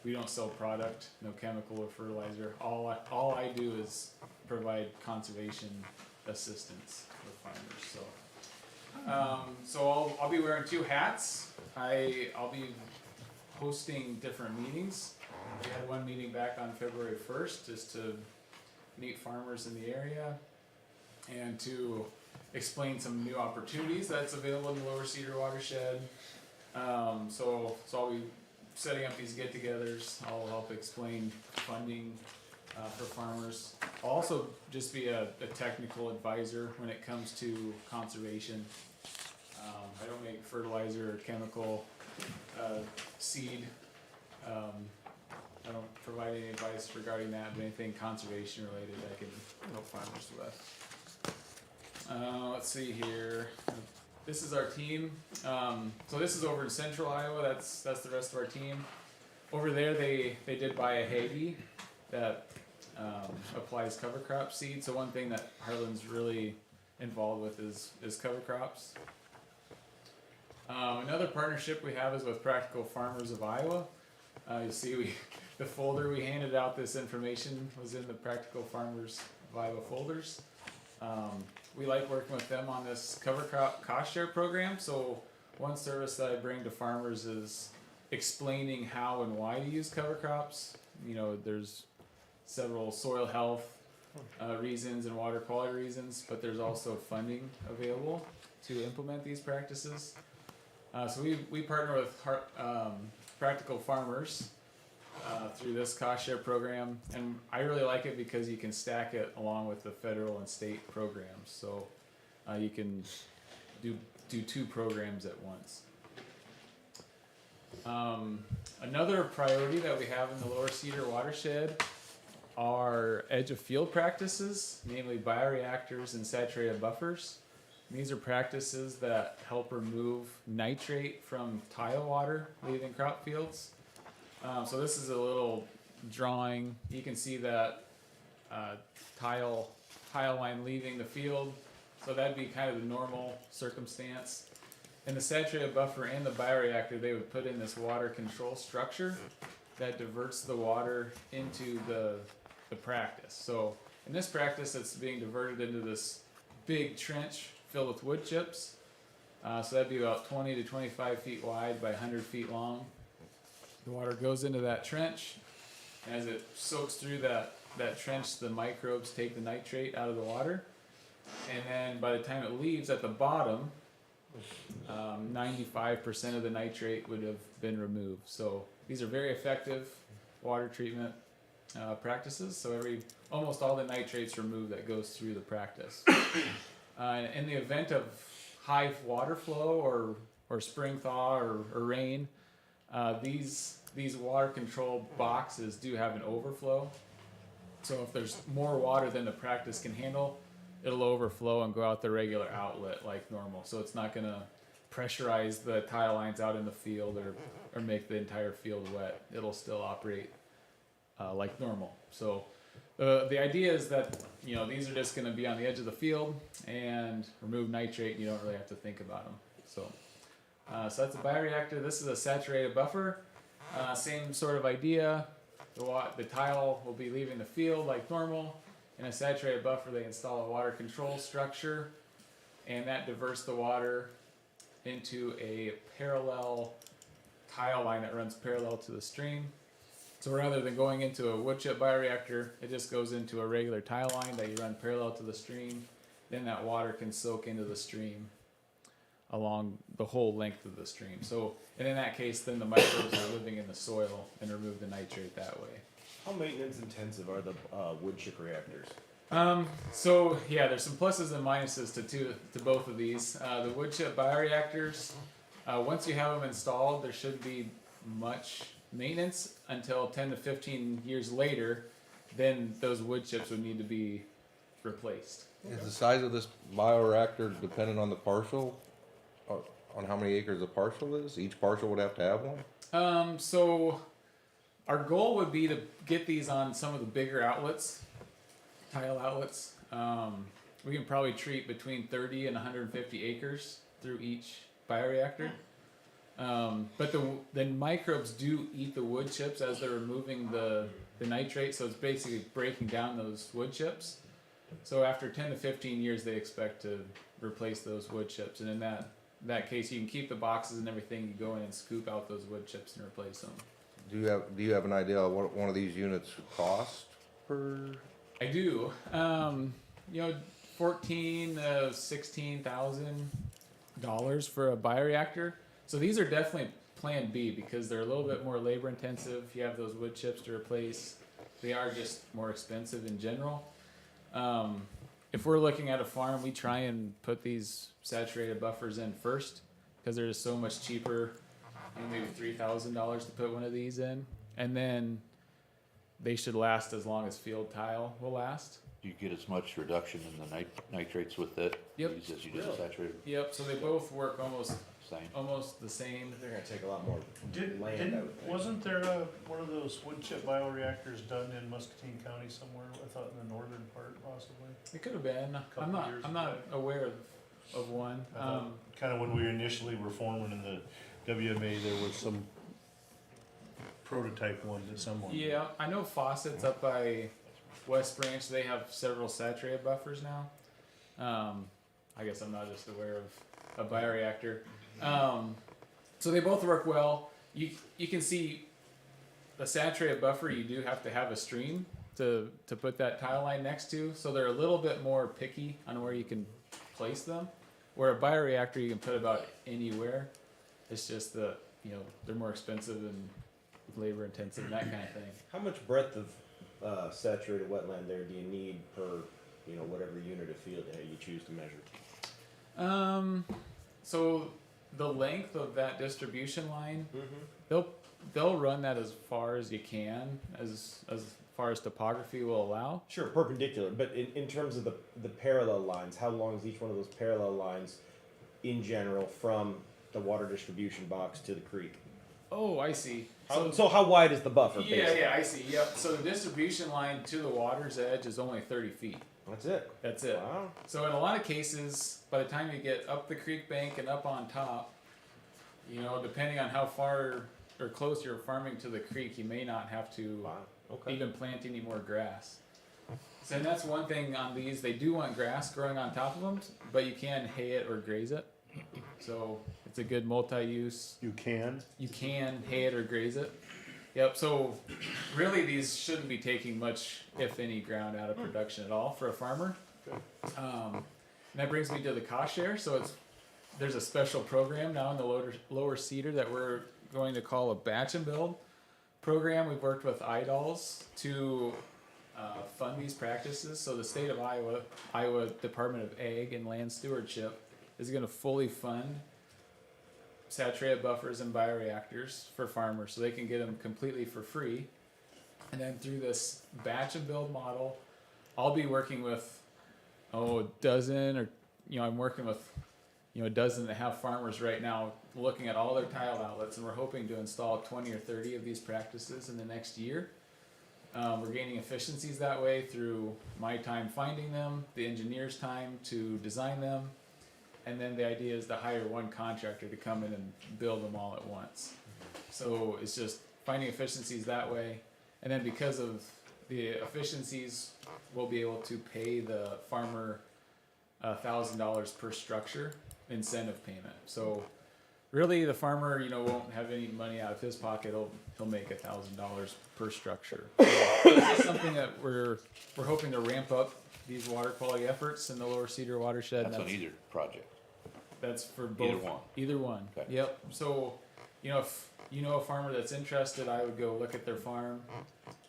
we don't sell product, no chemical or fertilizer. All I do is provide conservation assistance with farmers. So I'll be wearing 2 hats. I'll be hosting different meetings. We had one meeting back on February 1st just to meet farmers in the area and to explain some new opportunities that's available in the Lower Cedar watershed. So I'll be setting up these get-togethers. I'll help explain funding for farmers. I'll also just be a technical advisor when it comes to conservation. I don't make fertilizer or chemical seed. I don't provide any advice regarding that, but anything conservation related I can help farmers with. Let's see here. This is our team. So this is over in central Iowa. That's the rest of our team. Over there, they did buy a Hagie that applies cover crop seed. So one thing that Heartland's really involved with is cover crops. Another partnership we have is with Practical Farmers of Iowa. You see, the folder we handed out, this information was in the Practical Farmers of Iowa folders. We like working with them on this cover crop cost share program. So one service that I bring to farmers is explaining how and why to use cover crops. There's several soil health reasons and water quality reasons, but there's also funding available to implement these practices. So we partner with Practical Farmers through this cost share program, and I really like it because you can stack it along with the federal and state programs. So you can do 2 programs at once. Another priority that we have in the Lower Cedar watershed are edge of field practices, namely bioreactors and saturated buffers. And these are practices that help remove nitrate from tile water leaving crop fields. So this is a little drawing. You can see that tile line leaving the field. So that'd be kind of the normal circumstance. In the saturated buffer and the bioreactor, they would put in this water control structure that diverts the water into the practice. So in this practice, it's being diverted into this big trench filled with wood chips. So that'd be about 20 to 25 feet wide by 100 feet long. The water goes into that trench. As it soaks through that trench, the microbes take the nitrate out of the water. And then by the time it leaves at the bottom, 95% of the nitrate would have been removed. So these are very effective water treatment practices. So almost all the nitrate's removed that goes through the practice. In the event of high water flow or spring thaw or rain, these water control boxes do have an overflow. So if there's more water than the practice can handle, it'll overflow and go out the regular outlet like normal. So it's not going to pressurize the tile lines out in the field or make the entire field wet. It'll still operate like normal. So The idea is that, these are just gonna be on the edge of the field and remove nitrate, and you don't really have to think about them. So that's a bioreactor. This is a saturated buffer. Same sort of idea. The tile will be leaving the field like normal. In a saturated buffer, they install a water control structure, and that diverts the water into a parallel tile line that runs parallel to the stream. So rather than going into a wood chip bioreactor, it just goes into a regular tile line that you run parallel to the stream. Then that water can soak into the stream along the whole length of the stream. So, and in that case, then the microbes are living in the soil and remove the nitrate that way. How maintenance intensive are the wood chip reactors? So yeah, there's some pluses and minuses to both of these. The wood chip bioreactors, once you have them installed, there shouldn't be much maintenance until 10 to 15 years later. Then those wood chips would need to be replaced. Is the size of this bioreactor dependent on the parcel? On how many acres a parcel is? Each parcel would have to have one? So our goal would be to get these on some of the bigger outlets, tile outlets. We can probably treat between 30 and 150 acres through each bioreactor. But the microbes do eat the wood chips as they're removing the nitrate, so it's basically breaking down those wood chips. So after 10 to 15 years, they expect to replace those wood chips, and in that case, you can keep the boxes and everything. You go in and scoop out those wood chips and replace them. Do you have an idea of what one of these units cost per? I do. 14 to $16,000 for a bioreactor. So these are definitely Plan B because they're a little bit more labor intensive. You have those wood chips to replace. They are just more expensive in general. If we're looking at a farm, we try and put these saturated buffers in first because they're just so much cheaper. Maybe $3,000 to put one of these in, and then they should last as long as field tile will last. You get as much reduction in the nitrates with it Yep. as you do the saturated. Yep. So they both work almost Same. the same. They're gonna take a lot more Didn't, land, I would think. wasn't there one of those wood chip bioreactors done in Muscatine County somewhere? I thought in the northern part possibly. It could have been. Couple years I'm not ago. aware of one. I thought kind of when we initially were forming in the WMA, there was some prototype one that someone. Yeah, I know Fawcett's up by West Branch. They have several saturated buffers now. I guess I'm not just aware of a bioreactor. So they both work well. You can see the saturated buffer. You do have to have a stream to put that tile line next to. So they're a little bit more picky on where you can place them. Where a bioreactor you can put about anywhere. It's just that they're more expensive and labor intensive and that kind of thing. How much breadth of saturated wetland there do you need per, whatever unit of field you choose to measure? So the length of that distribution line, they'll run that as far as you can, as far as topography will allow. Sure, perpendicular, but in terms of the parallel lines, how long is each one of those parallel lines in general from the water distribution box to the creek? Oh, I see. So how wide is the buffer? Basically? Yeah, I see. Yep. So the distribution line to the water's edge is only 30 feet. That's it. That's it. Wow. So in a lot of cases, by the time you get up the creek bank and up on top, depending on how far or close you're farming to the creek, you may not have to even plant any more grass. So and that's one thing on these. They do want grass growing on top of them, but you can hay it or graze it. So it's a good multi-use. You can. You can hay it or graze it. Yep. So really, these shouldn't be taking much, if any, ground out of production at all for a farmer. And that brings me to the cost share. So there's a special program now in the lower cedar that we're going to call a batch and build program. We've worked with IDOLs to fund these practices. So the state of Iowa Department of Ag and Land Stewardship is going to fully fund saturated buffers and bioreactors for farmers so they can get them completely for free. And then through this batch and build model, I'll be working with a dozen, or I'm working with a dozen and a half farmers right now looking at all their tile outlets, and we're hoping to install 20 or 30 of these practices in the next year. We're gaining efficiencies that way through my time finding them, the engineer's time to design them, and then the idea is to hire one contractor to come in and build them all at once. So it's just finding efficiencies that way, and then because of the efficiencies, we'll be able to pay the farmer $1,000 per structure incentive payment. So really, the farmer, won't have any money out of his pocket. He'll make $1,000 per structure. So this is something that we're hoping to ramp up these water quality efforts in the Lower Cedar watershed. That's on either project. That's for both. Either one. Either one. Okay. Yep. So, if you know a farmer that's interested, I would go look at their farm.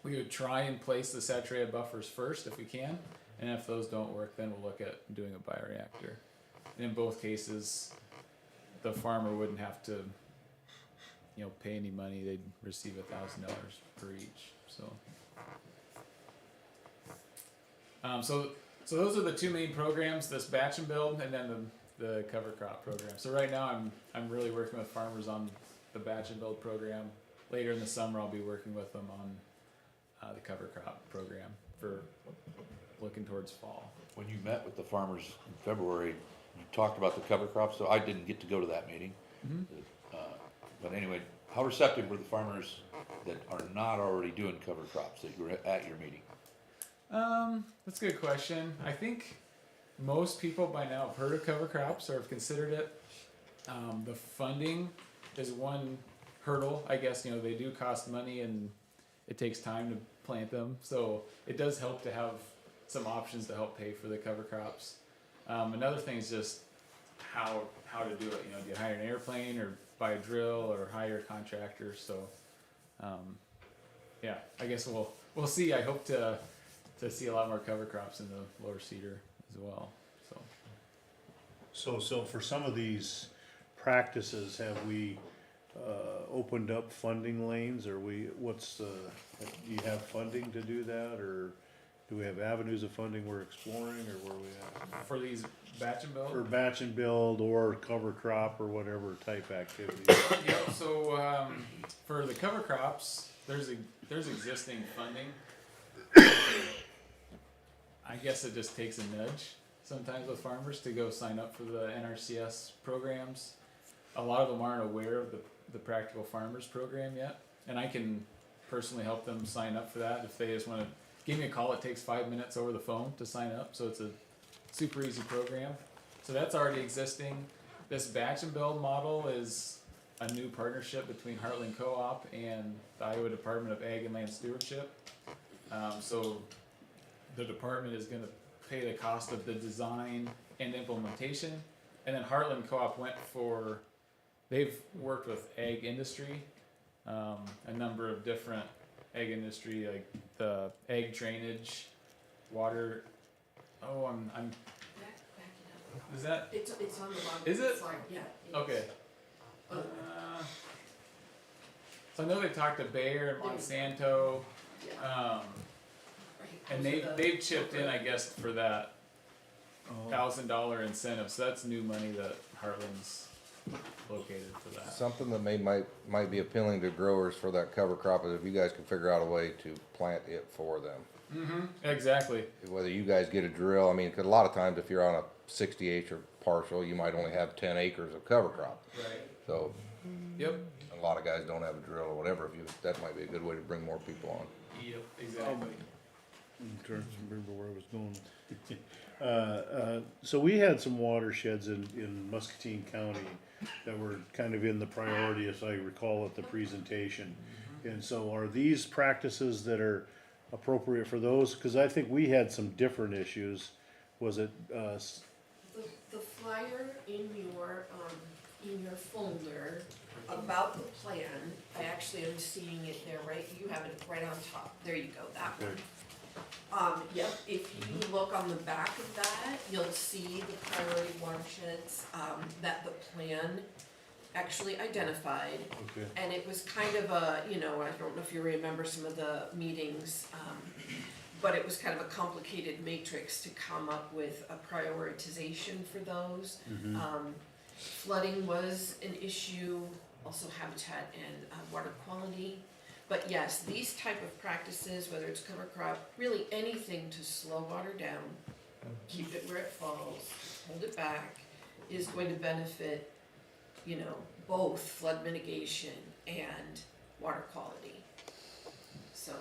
We would try and place the saturated buffers first if we can, and if those don't work, then we'll look at doing a bioreactor. And in both cases, the farmer wouldn't have to, pay any money. They'd receive $1,000 per each. So those are the two main programs: this batch and build, and then the cover crop program. So right now, I'm really working with farmers on the batch and build program. Later in the summer, I'll be working with them on the cover crop program for looking towards fall. When you met with the farmers in February, you talked about the cover crops, so I didn't get to go to that meeting. But anyway, how receptive were the farmers that are not already doing cover crops that you were at your meeting? That's a good question. I think most people by now have heard of cover crops or have considered it. The funding is one hurdle. I guess, they do cost money and it takes time to plant them. So it does help to have some options to help pay for the cover crops. Another thing is just how to do it. Do you hire an airplane or buy a drill or hire a contractor? So, yeah, I guess we'll see. I hope to see a lot more cover crops in the Lower Cedar as well. So for some of these practices, have we opened up funding lanes? Or do you have funding to do that, or do we have avenues of funding we're exploring, or where are we at? For these batch and build? For batch and build or cover crop or whatever type activity? Yeah, so for the cover crops, there's existing funding. I guess it just takes a nudge sometimes with farmers to go sign up for the NRCS programs. A lot of them aren't aware of the Practical Farmers program yet, and I can personally help them sign up for that if they just want to give me a call. It takes 5 minutes over the phone to sign up, so it's a super easy program. So that's already existing. This batch and build model is a new partnership between Heartland Co-op and the Iowa Department of Ag and Land Stewardship. So the department is going to pay the cost of the design and implementation, and then Heartland Co-op they've worked with ag industry, a number of different ag industry, like the ag drainage, water. Oh, I'm. Back it up. Is that It's on the bottom. Is it? Slide. Yeah. okay? So I know they talked to Bayer and Monsanto, Yeah. and Those are the- they've chipped in, I guess, for that $1,000 incentive. So that's new money that Heartland's located for that. Something that might be appealing to growers for that cover crop is if you guys can figure out a way to plant it for them. Exactly. Whether you guys get a drill, 'cause a lot of times if you're on a 60 acre parcel, you might only have 10 acres of cover crop. Right. So Yep. a lot of guys don't have a drill or whatever. That might be a good way to bring more people on. Yep. Exactly. I'm trying to remember where I was going. So we had some watersheds in Muscatine County that were kind of in the priority, as I recall at the presentation. And so are these practices that are appropriate for those? Cause I think we had some different issues. Was it, The flyer in your folder about the plan, I actually am seeing it there, right? You have it right on top. There you go, that one. Yep, if you look on the back of that, you'll see the priority watersheds, that the plan actually identified. okay, And it was kind of a, I don't know if you remember some of the meetings, but it was kind of a complicated matrix to come up with a prioritization for those. Flooding was an issue, also habitat and water quality. But yes, these type of practices, whether it's cover crop, really anything to slow water down, keep it where it falls, hold it back, is going to benefit, both flood mitigation and water quality. So,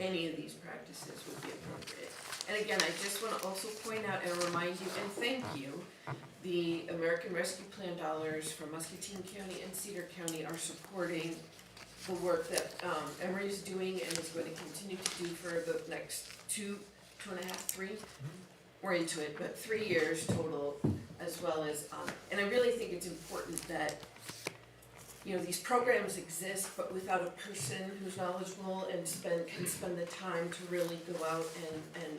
any of these practices would be appropriate. And again, I just want to also point out and remind you and thank you, the American Rescue Plan dollars from Muscatine County and Cedar County are supporting the work that Emory is doing and is going to continue to do for the next two and a half, three. We're into it, but 3 years total, as well as, and I really think it's important that, these programs exist, but without a person who's knowledgeable and can spend the time to really go out and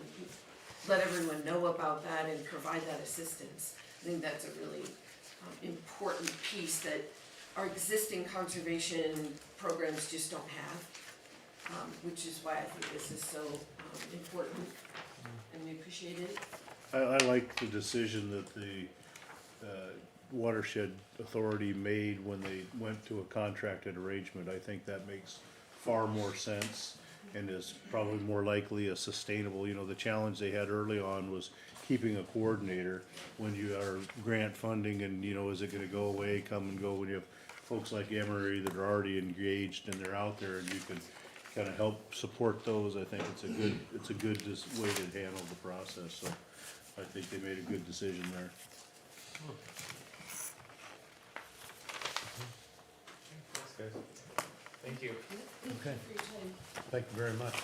let everyone know about that and provide that assistance. I think that's a really important piece that our existing conservation programs just don't have, which is why I think this is so important, and we appreciate it. I like the decision that the watershed authority made when they went to a contracted arrangement. I think that makes far more sense and is probably more likely a sustainable, the challenge they had early on was keeping a coordinator when you are grant funding and, is it gonna go away, come and go, when you have folks like Emory that are already engaged and they're out there and you can kind of help support those. I think it's a good way to handle the process, so I think they made a good decision there. Thanks, guys. Thank you. Okay. For your time. Thank you very much.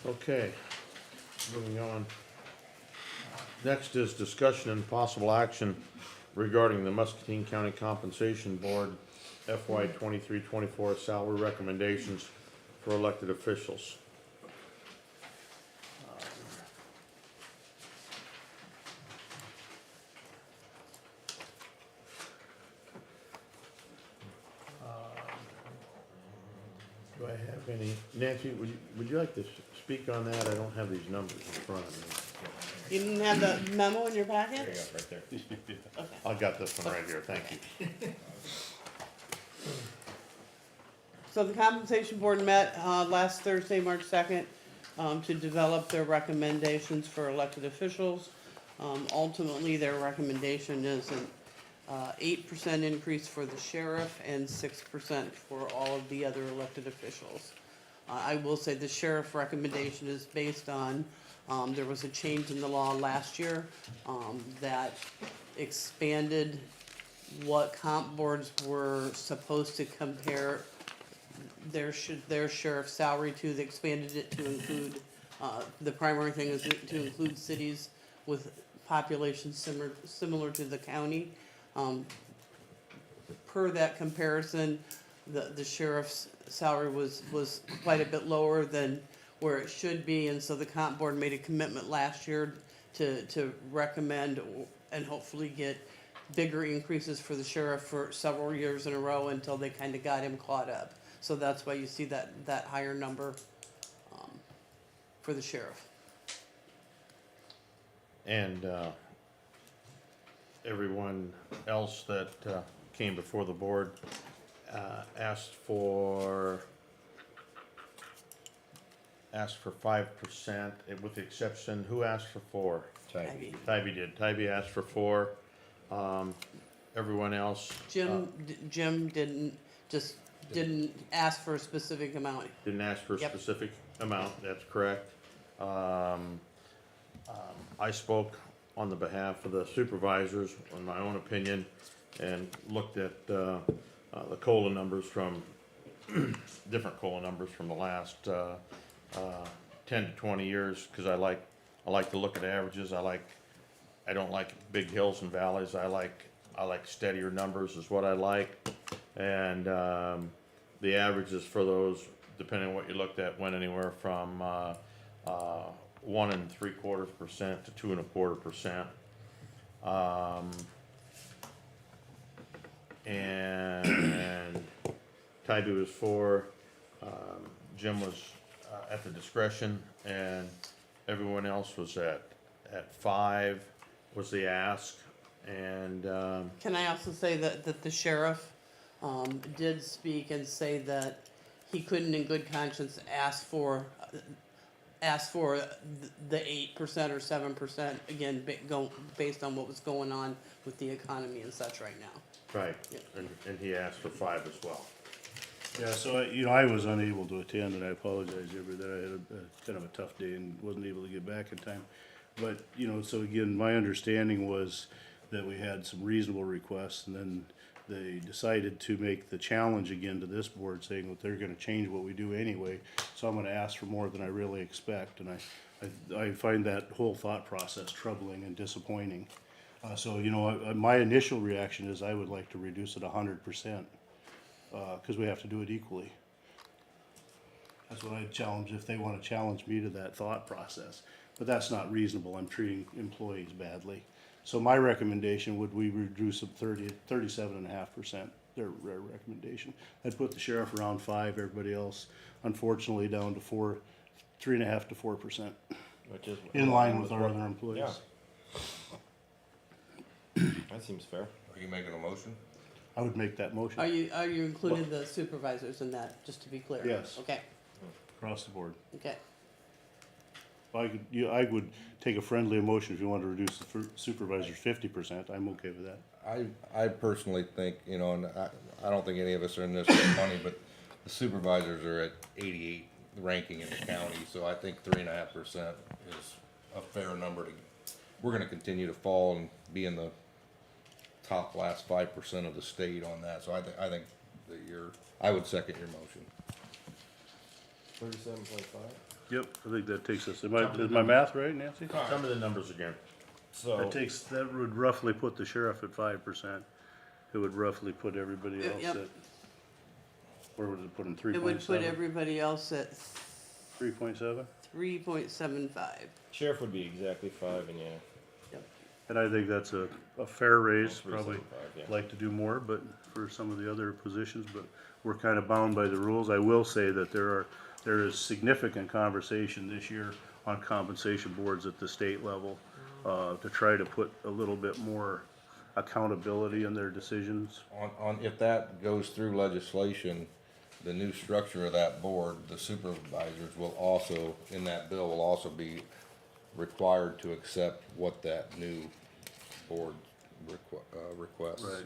Okay, moving on. Next is discussion and possible action regarding the Muscatine County Compensation Board FY 23-24 salary recommendations for elected officials. Do I have any, Nancy, would you like to speak on that? I don't have these numbers in front of me. You didn't have the memo in your packet? There you go, right there. Okay. I got this one right here, thank you. So the compensation board met, last Thursday, March 2nd, to develop their recommendations for elected officials. Ultimately, their recommendation is an 8% increase for the sheriff and 6% for all of the other elected officials. I will say the sheriff recommendation is based on, there was a change in the law last year that expanded what comp boards were supposed to compare their sheriff's salary to. They expanded it to include, the primary thing is to include cities with populations similar to the county. Per that comparison, the sheriff's salary was quite a bit lower than where it should be, and so the comp board made a commitment last year to recommend and hopefully get bigger increases for the sheriff for several years in a row until they kind of got him caught up. So that's why you see that higher number for the sheriff. And everyone else that came before the board asked for 5%, with the exception, who asked for 4? Ivy. Tybee did. Tybee asked for 4. Everyone else Jim didn't ask for a specific amount. didn't ask for a Yep. specific amount, that's correct. I spoke on the behalf of the supervisors, in my own opinion, and looked at the COLA numbers from, different COLA numbers from the last 10 to 20 years, because I like to look at averages. I don't like big hills and valleys. I like steadier numbers is what I like. And the averages for those, depending on what you looked at, went anywhere from 1 3/4% to 2 1/4%. And Tybee was 4. Jim was at the discretion, and Everyone else was at 5 was the ask, and, Can I also say that the sheriff, did speak and say that he couldn't in good conscience ask for the 8% or 7%, again, based on what was going on with the economy and such right now. right, Yeah. and he asked for 5 as well. Yeah, so, I was unable to attend, and I apologize, everybody, that I had a kind of a tough day and wasn't able to get back in time. But, so again, my understanding was that we had some reasonable requests, and then they decided to make the challenge again to this board, saying that they're gonna change what we do anyway, so I'm gonna ask for more than I really expect, and I find that whole thought process troubling and disappointing. So, my initial reaction is I would like to reduce it 100%. Cause we have to do it equally. That's what I'd challenge, if they wanna challenge me to that thought process. But that's not reasonable, I'm treating employees badly. So my recommendation would we reduce it 37.5%, their recommendation. I'd put the sheriff around 5, everybody else unfortunately down to 3.5 to 4%, Which is in line with our other employees. That seems fair. Are you making a motion? I would make that motion Are you including the supervisors in that, just to be clear? Yes. Okay, across the board. okay. I would take a friendly motion if you want to reduce the supervisors 50%, I'm okay with that. I personally think, and I don't think any of us are in this for money, but the supervisors are at 88 ranking in the county, so I think 3.5% is a fair number we're gonna continue to fall and be in the top last 5% of the state on that, so I think that I would second your motion. 37.5. Yep, I think that takes us, is my math right, Nancy? Tell me the numbers again. So, That would roughly put the sheriff at 5%. It would roughly put everybody else Yep. at, where would it put them, It would put 3.7? everybody else at 3.7? 3.75. sheriff would be exactly 5, and yeah. And I think that's a fair raise, 3.75, probably yeah. like to do more, but for some of the other positions, but we're kind of bound by the rules. I will say that there is significant conversation this year on compensation boards at the state level, to try to put a little bit more accountability in their decisions. If that goes through legislation, the new structure of that board, the supervisors will also, in that bill, will also be required to accept what that new board requests. Right.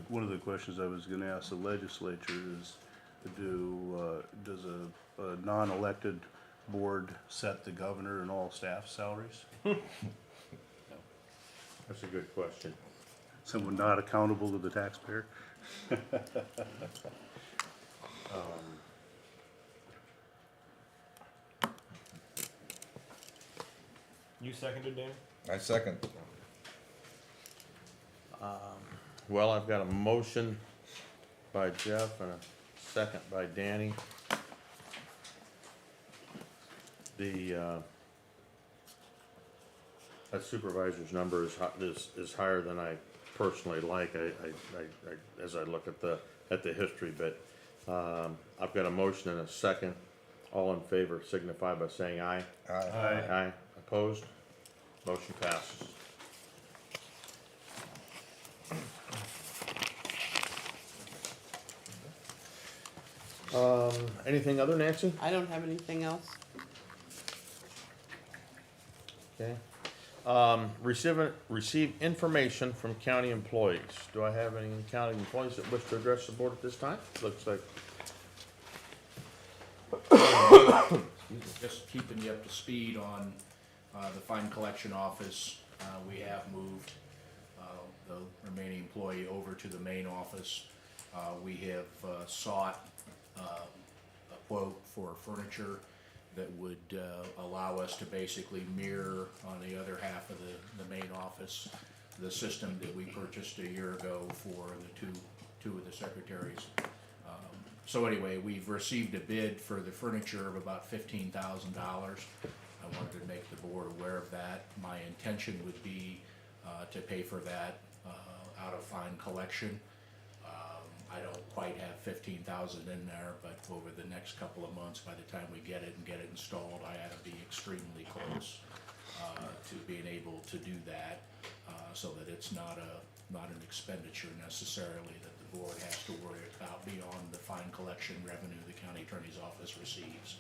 One of the questions I was gonna ask the legislature is, does a non-elected board set the governor and all staff salaries? That's a good question. Someone not accountable to the taxpayer? You seconded, Dan? I second. Well, I've got a motion by Jeff and a second by Danny. That supervisor's number is higher than I personally like, as I look at the history, but, I've got a motion and a second. All in favor signify by saying aye. Aye. Aye. Opposed? Motion passes. Anything other, Nancy? I don't have anything else. Okay. Receive information from county employees. Do I have any county employees that wish to address the board at this time? Looks like, Just keeping you up to speed on the fine collection office. We have moved the remaining employee over to the main office. We have sought a quote for furniture that would allow us to basically mirror on the other half of the main office the system that we purchased a year ago for the two of the secretaries. So anyway, we've received a bid for the furniture of about $15,000. I wanted to make the board aware of that. My intention would be to pay for that out of fine collection. I don't quite have 15,000 in there, but over the next couple of months, by the time we get it installed, I ought to be extremely close to being able to do that, so that it's not an expenditure necessarily that the board has to worry about beyond the fine collection revenue the county attorney's office receives.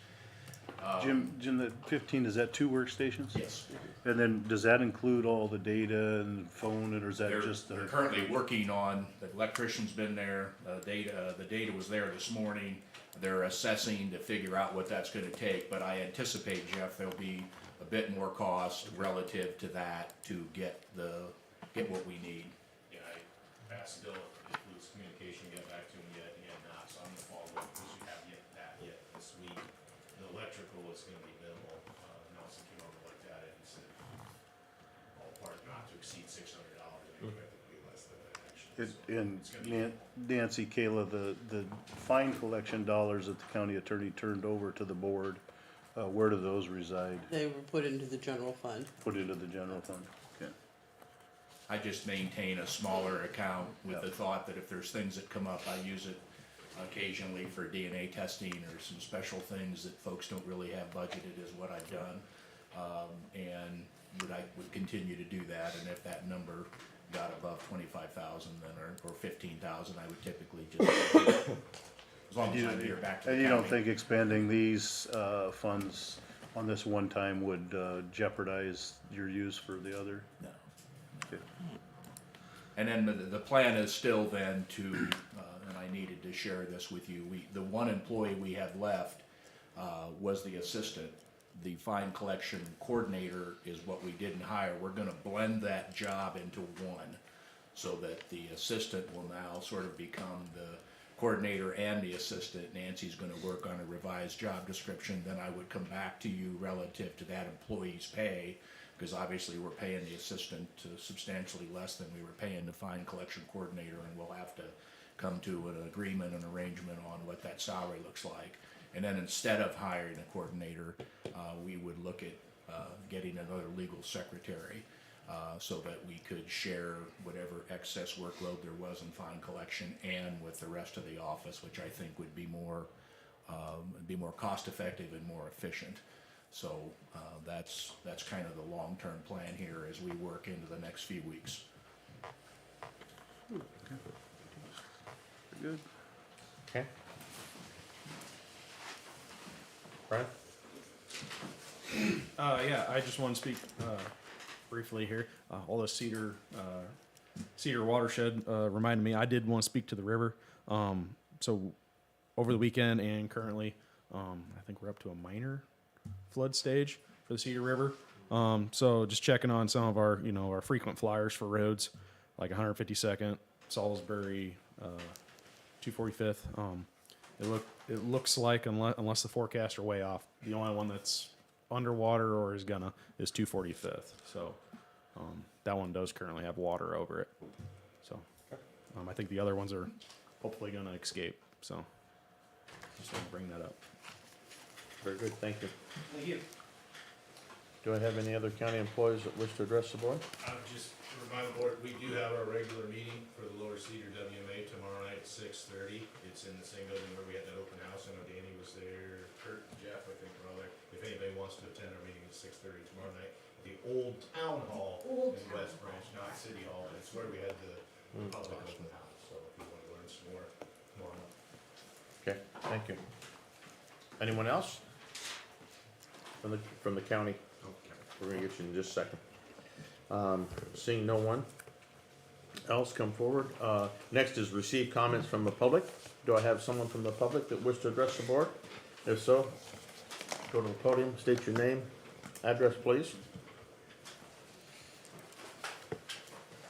Jim, that 15, is that 2 workstations? Yes. And then, does that include all the data and phone, or is that just They're the? currently working on, the electrician's been there, the data was there this morning. They're assessing to figure out what that's gonna take, but I anticipate, Jeff, there'll be a bit more cost relative to that to get what we need. Yeah, I asked Bill if it was communication, get back to him yet, he had not, so I'm gonna follow up, because you have that yet this week. The electrical is gonna be minimal, Nelson came over like that, and he said, ballpark not to exceed $600, and expect it to be less than that actually. So And it's gonna be- Nancy, Kayla, the fine collection dollars that the county attorney turned over to the board, where do those reside? They were put into the general fund. Put into the general fund? Okay. I just maintain a smaller account with the thought that if there's things that come up, I use it occasionally for DNA testing or some special things that folks don't really have budgeted is what I've done. And I would continue to do that, and if that number got above 25,000 then, or 15,000, I would typically just, as long as I hear back to the And you don't county. think expanding these, funds on this one time would jeopardize your use for the other? No. Okay. And then the plan is still then to, and I needed to share this with you, the one employee we have left was the assistant. The fine collection coordinator is what we didn't hire. We're gonna blend that job into one, so that the assistant will now sort of become the coordinator and the assistant. Nancy's gonna work on a revised job description, then I would come back to you relative to that employee's pay, because obviously we're paying the assistant substantially less than we were paying the fine collection coordinator, and we'll have to come to an agreement, an arrangement on what that salary looks like. And then instead of hiring a coordinator, we would look at getting another legal secretary, so that we could share whatever excess workload there was in fine collection and with the rest of the office, which I think would be more cost effective and more efficient. So that's kind of the long-term plan here as we work into the next few weeks. Good. Okay. Brian? Yeah, I just want to speak briefly here. All the Cedar watershed reminded me I did want to speak to the river. So over the weekend and currently, I think we're up to a minor flood stage for the Cedar River. So just checking on some of our, our frequent flyers for roads, like 152nd, Salisbury, 245th. It looks like, unless the forecasts are way off, the only one that's underwater or is 245th. So that one does currently have water over it. So I think the other ones are hopefully going to escape. So just want to bring that up. Very good, thank you. Thank you. Do I have any other county employees that wish to address the board? Just to remind the board, we do have our regular meeting for the Lower Cedar WMA tomorrow night at 6:30. It's in the same building where we had that open house. I know Danny was there, Kurt, Jeff, I think were all there. If anybody wants to attend our meeting at 6:30 tomorrow night, at the old town hall in West Branch, not City Hall, but it's where we had the public open house. So if you want to learn some more, tomorrow. Okay, thank you. Anyone else? From the county? We're gonna get you in just a second. Seeing no one else come forward, next is receive comments from the public. Do I have someone from the public that wish to address the board? If so, go to the podium, state your name, address, please.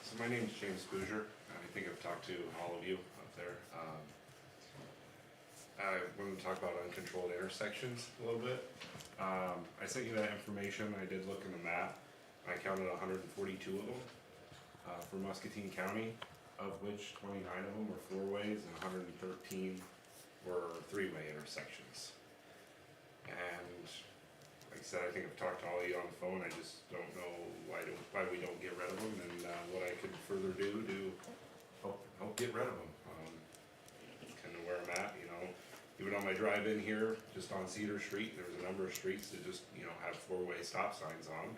So my name is James Bouger. I think I've talked to all of you up there. I wanted to talk about uncontrolled intersections a little bit. I sent you that information. I did look in the map. I counted 142 of them for Muscatine County, of which 29 of them were four-ways and 113 were three-way intersections. And like I said, I think I've talked to all of you on the phone. I just don't know why we don't get rid of them, and what I could further do to help get rid of them. even on my drive in here, just on Cedar Street, there was a number of streets that just, you know, have four-way stop signs on them.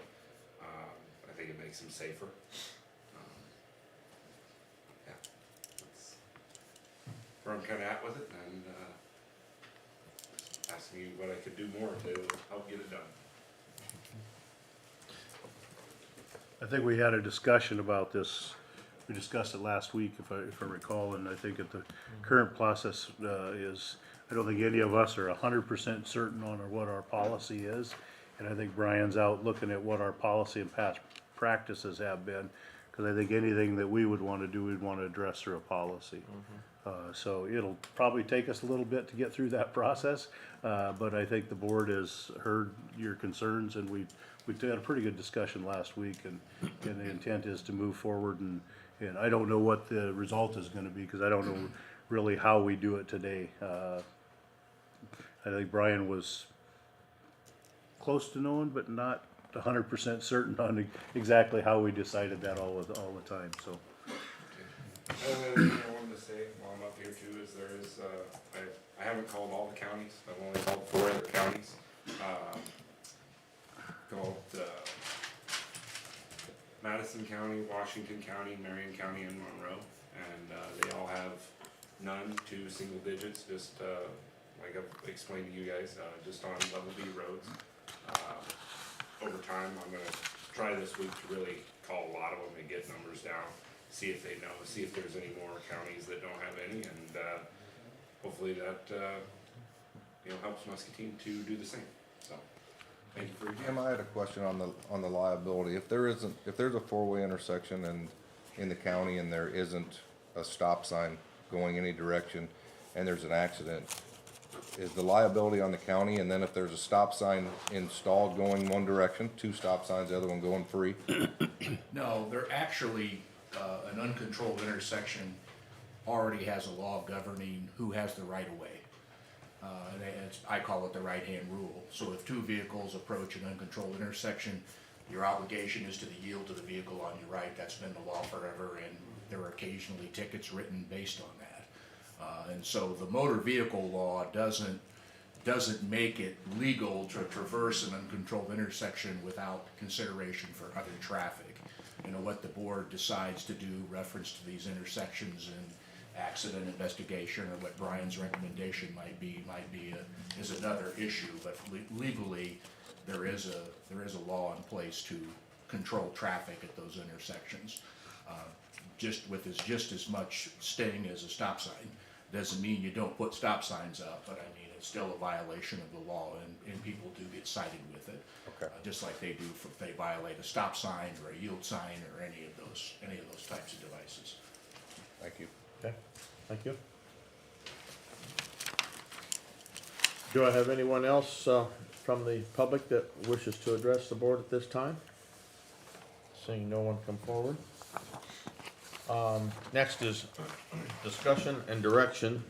I think it makes them safer. Yeah, that's where I'm kinda at with it, and, asking you what I could do more to help get it done. I think we had a discussion about this, we discussed it last week, if I recall, and I think that the current process, is, I don't think any of us are 100% certain on what our policy is. And I think Brian's out looking at what our policy and past practices have been, cause I think anything that we would wanna do, we'd wanna address through a policy. So it'll probably take us a little bit to get through that process, but I think the board has heard your concerns, and we had a pretty good discussion last week, and the intent is to move forward, and I don't know what the result is gonna be, cause I don't know really how we do it today. I think Brian was close to knowing, but not 100% certain on exactly how we decided that all the time, so. And then I wanted to say, while I'm up here too, is there is, I haven't called all the counties, I've only called 4 other counties. Called, Madison County, Washington County, Marion County, and Monroe, and, they all have none to single digits, just, like I've explained to you guys, just on level B roads. Over time, I'm gonna try this week to really call a lot of them and get numbers down, see if they know, see if there's any more counties that don't have any, and, hopefully that, you know, helps Muscatine to do the same, so. Thank you for your time. Jim, I had a question on the liability. If there's a four-way intersection and in the county and there isn't a stop sign going any direction and there's an accident, is the liability on the county? And then if there's a stop sign installed going one direction, 2 stop signs, the other one going free? No, they're actually, an uncontrolled intersection already has a law governing who has the right of way. And I call it the right-hand rule. So if 2 vehicles approach an uncontrolled intersection, your obligation is to yield to the vehicle on your right. That's been the law forever, and there are occasionally tickets written based on that. And so the motor vehicle law doesn't make it legal to traverse an uncontrolled intersection without consideration for other traffic. You know, what the board decides to do reference to these intersections and accident investigation, or what Brian's recommendation might be is another issue, but legally, there is a law in place to control traffic at those intersections. Just as much sting as a stop sign. Doesn't mean you don't put stop signs up, but I mean, it's still a violation of the law, and people do get cited with it. Okay. Just like they do if they violate a stop sign or a yield sign or any of those types of devices. Thank you. Okay, thank you. Do I have anyone else from the public that wishes to address the board at this time? Seeing no one come forward. Next is discussion and direction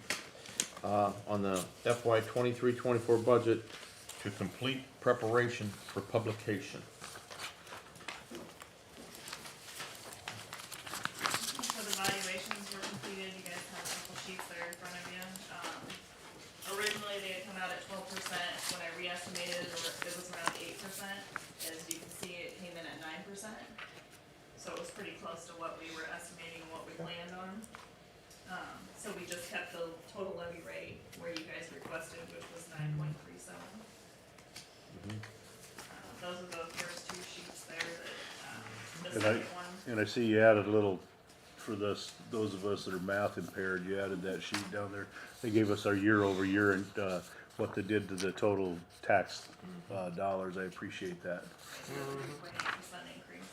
on the FY 23-24 budget to complete preparation for publication. So the valuations were completed, you guys have a couple sheets there in front of you. Originally, they had come out at 12%, when I re-estimated, it was around 8%. As you can see, it came in at 9%. So it was pretty close to what we were estimating and what we planned on. So we just kept the total levy rate where you guys requested, which was 9.37. Those are the first 2 sheets there that, the second one. And I see you added a little, for those of us that are math impaired, you added that sheet down there. They gave us our year over year and, what they did to the total tax, dollars. I appreciate that. 2.8% increase.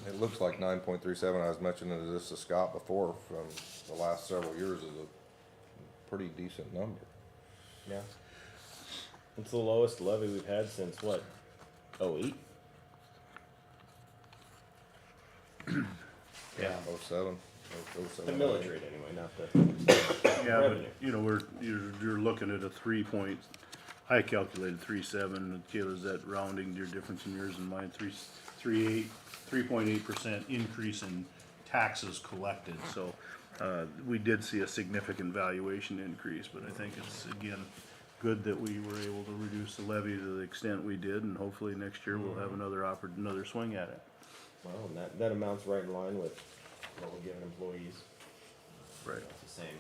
It looks like 9.37. I was mentioning this to Scott before, from the last several years, is a pretty decent number. Yeah. It's the lowest levy we've had since what? 08? Yeah. 07. The millage rate anyway, not the Yeah, revenue. but, you know, you're looking at a 3 point, I calculated 3.7, Kayla, is that rounding your difference in yours and mine, 3.8% increase in taxes collected, so we did see a significant valuation increase, but I think it's, again, good that we were able to reduce the levy to the extent we did, and hopefully next year we'll have another swing at it. Well, and that amounts right in line with what we're giving employees. Right. It's the same.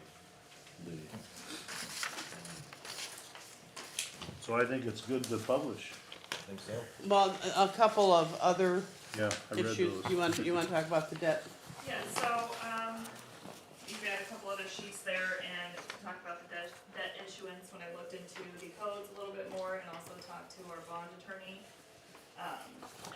So I think it's good to publish. I think so. Well, a couple of other Yeah, I read issues, those. you want to talk about the debt? Yeah, so, you've got a couple other sheets there and talk about the debt issuance when I looked into the codes a little bit more and also talked to our bond attorney.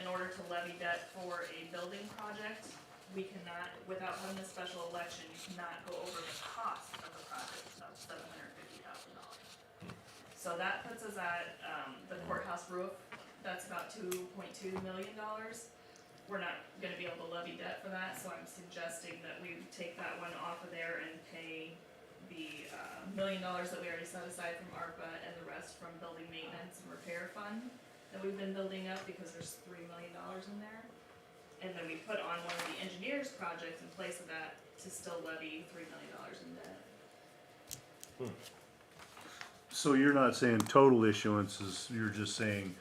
In order to levy debt for a building project, we cannot, without having a special election, you cannot go over the cost of the project of $750,000. So that puts us at, the courthouse roof, that's about $2.2 million. We're not gonna be able to levy debt for that, so I'm suggesting that we take that one off of there and pay the, $1 million that we already set aside from ARPA and the rest from building maintenance and repair fund that we've been building up, because there's $3 million in there. And then we put on one of the engineers projects in place of that to still levy $3 million in debt. So you're not saying total issuances, you're just saying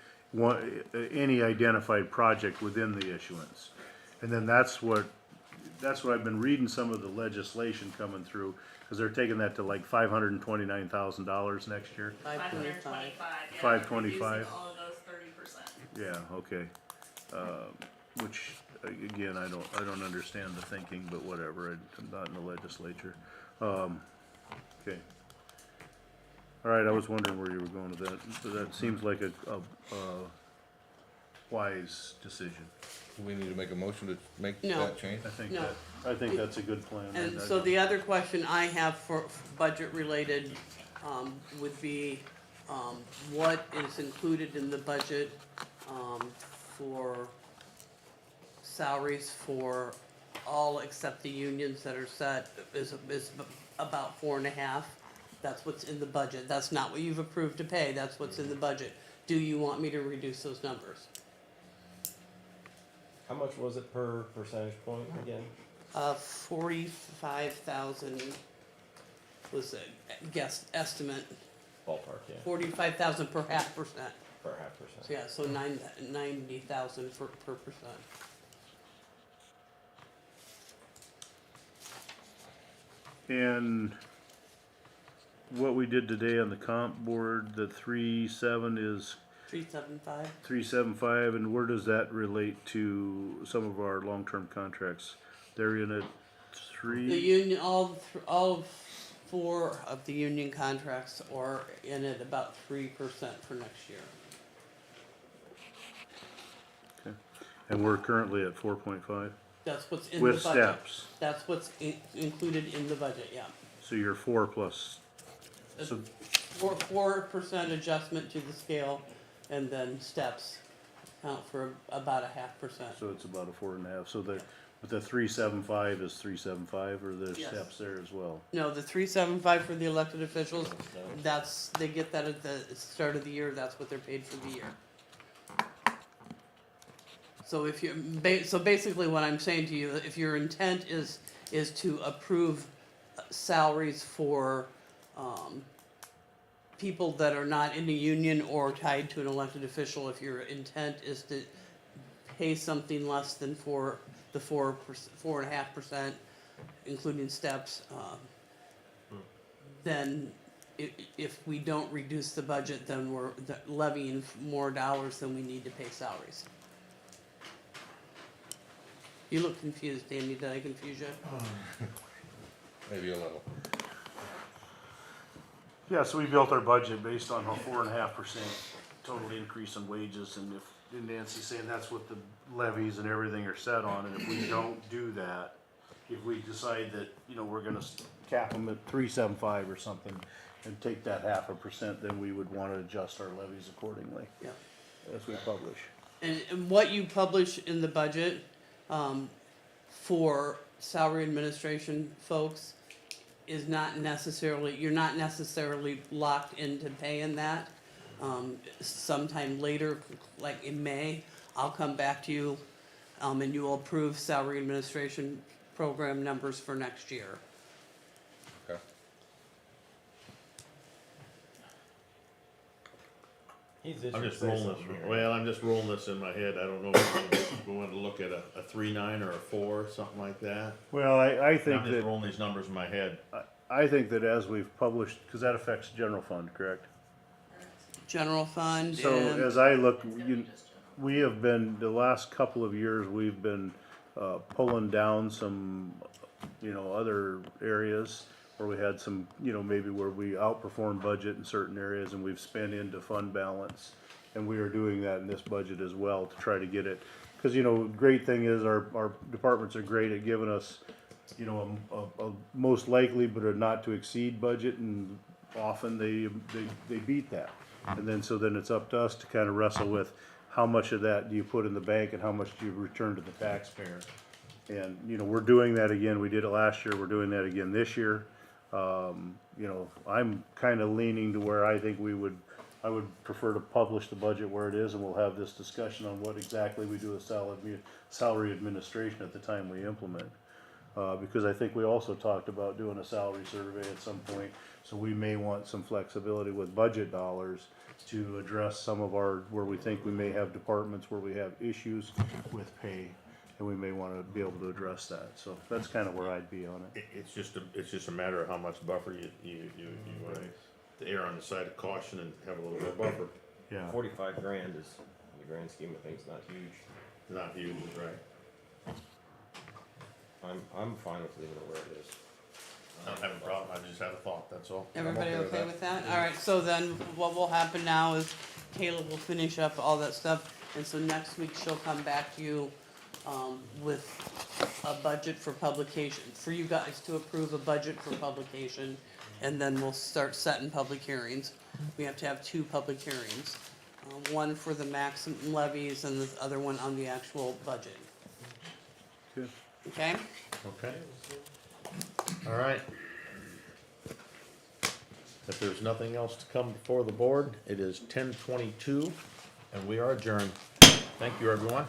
any identified project within the issuance. And then that's what I've been reading some of the legislation coming through, cause they're taking that to like $529,000 next year. 525. Yeah, 525. reducing all of those 30%. Yeah, okay. Which, again, I don't understand the thinking, but whatever, I'm not in the legislature. Okay. All right, I was wondering where you were going with that, but that seems like a wise decision. Do we need to make a motion to make No. that change? No. I think that's a good plan. And so the other question I have for budget related, would be, what is included in the budget, for salaries for all except the unions that are set is about 4.5. That's what's in the budget. That's not what you've approved to pay. That's what's in the budget. Do you want me to reduce those numbers? How much was it per percentage point again? 45,000 was a guess estimate. Ballpark, yeah. 45,000 per half percent. Per half percent. So yeah, so 90,000 per percent. And what we did today on the comp board, the 3.7 is 375. 3.75, and where does that relate to some of our long-term contracts? They're in at The 3, union, all 4 of the union contracts are in at about 3% for next year. and we're currently at 4.5, That's what's in the with budget. steps. That's what's included in the budget, yeah. So you're 4 plus, so 4% adjustment to the scale, and then steps count for about 0.5%. so it's about a 4.5, so but the 3.75 is 3.75, or there's Yes. steps there as well? No, the 375 for the elected officials, they get that at the start of the year, that's what they're paid for the year. So if you, so basically what I'm saying to you, if your intent is to approve salaries for, people that are not in a union or tied to an elected official, if your intent is to pay something less than 4.5%, including steps, then if we don't reduce the budget, then we're levying more dollars than we need to pay salaries. You look confused, Danny, did I confuse you? Maybe a little. Yeah, so we built our budget based on a 4.5% total increase in wages, and if Nancy's saying that's what the levies and everything are set on, and if we don't do that, if we decide that, we're gonna cap them at 3.75 or something, and take that 0.5%, then we would wanna adjust our levies accordingly. Yeah. As we publish. And what you publish in the budget, for salary administration folks is not necessarily, you're not necessarily locked into paying that. Sometime later, like in May, I'll come back to you, and you will approve salary administration program numbers for next year. I'm just rolling this, well, I'm just rolling this in my head, I don't know if we wanted to look at a 3.9 or a 4, something like that. Well, I think I'm just that, rolling these numbers in my head. I think that as we've published, cause that affects general fund, correct? General fund So and, as I look, we have been, the last couple of years, we've been, pulling down some, other areas where we had some, maybe where we outperformed budget in certain areas and we've spent into fund balance. And we are doing that in this budget as well to try to get it, cause great thing is our departments are great at giving us, a most likely but a not to exceed budget, and often they beat that. And then it's up to us to kind of wrestle with how much of that do you put in the bank and how much do you return to the taxpayer. And, we're doing that again, we did it last year, we're doing that again this year. I'm kind of leaning to where I think I would prefer to publish the budget where it is, and we'll have this discussion on what exactly we do with salary administration at the time we implement. Because I think we also talked about doing a salary survey at some point, so we may want some flexibility with budget dollars to address some of where we think we may have departments where we have issues with pay, and we may wanna be able to address that, so that's kinda where I'd be on it. It's just a matter of how much buffer you want to err on the side of caution and have a little bit of buffer. Yeah, 45 grand is, in the grand scheme of things, not huge. Not huge, right? I'm fine with leaving it where it is. I don't have a problem, I just had a thought, that's all. everybody I'm okay with that? Alright, so then what will happen now is Kayla will finish up all that stuff, and so next week she'll come back to you, with a budget for publication, for you guys to approve a budget for publication, and then we'll start setting public hearings. We have to have 2 public hearings, one for the maximum levies and the other one on the actual budget, good. okay? Okay. All right. If there's nothing else to come before the board, it is 10:22, and we are adjourned. Thank you, everyone.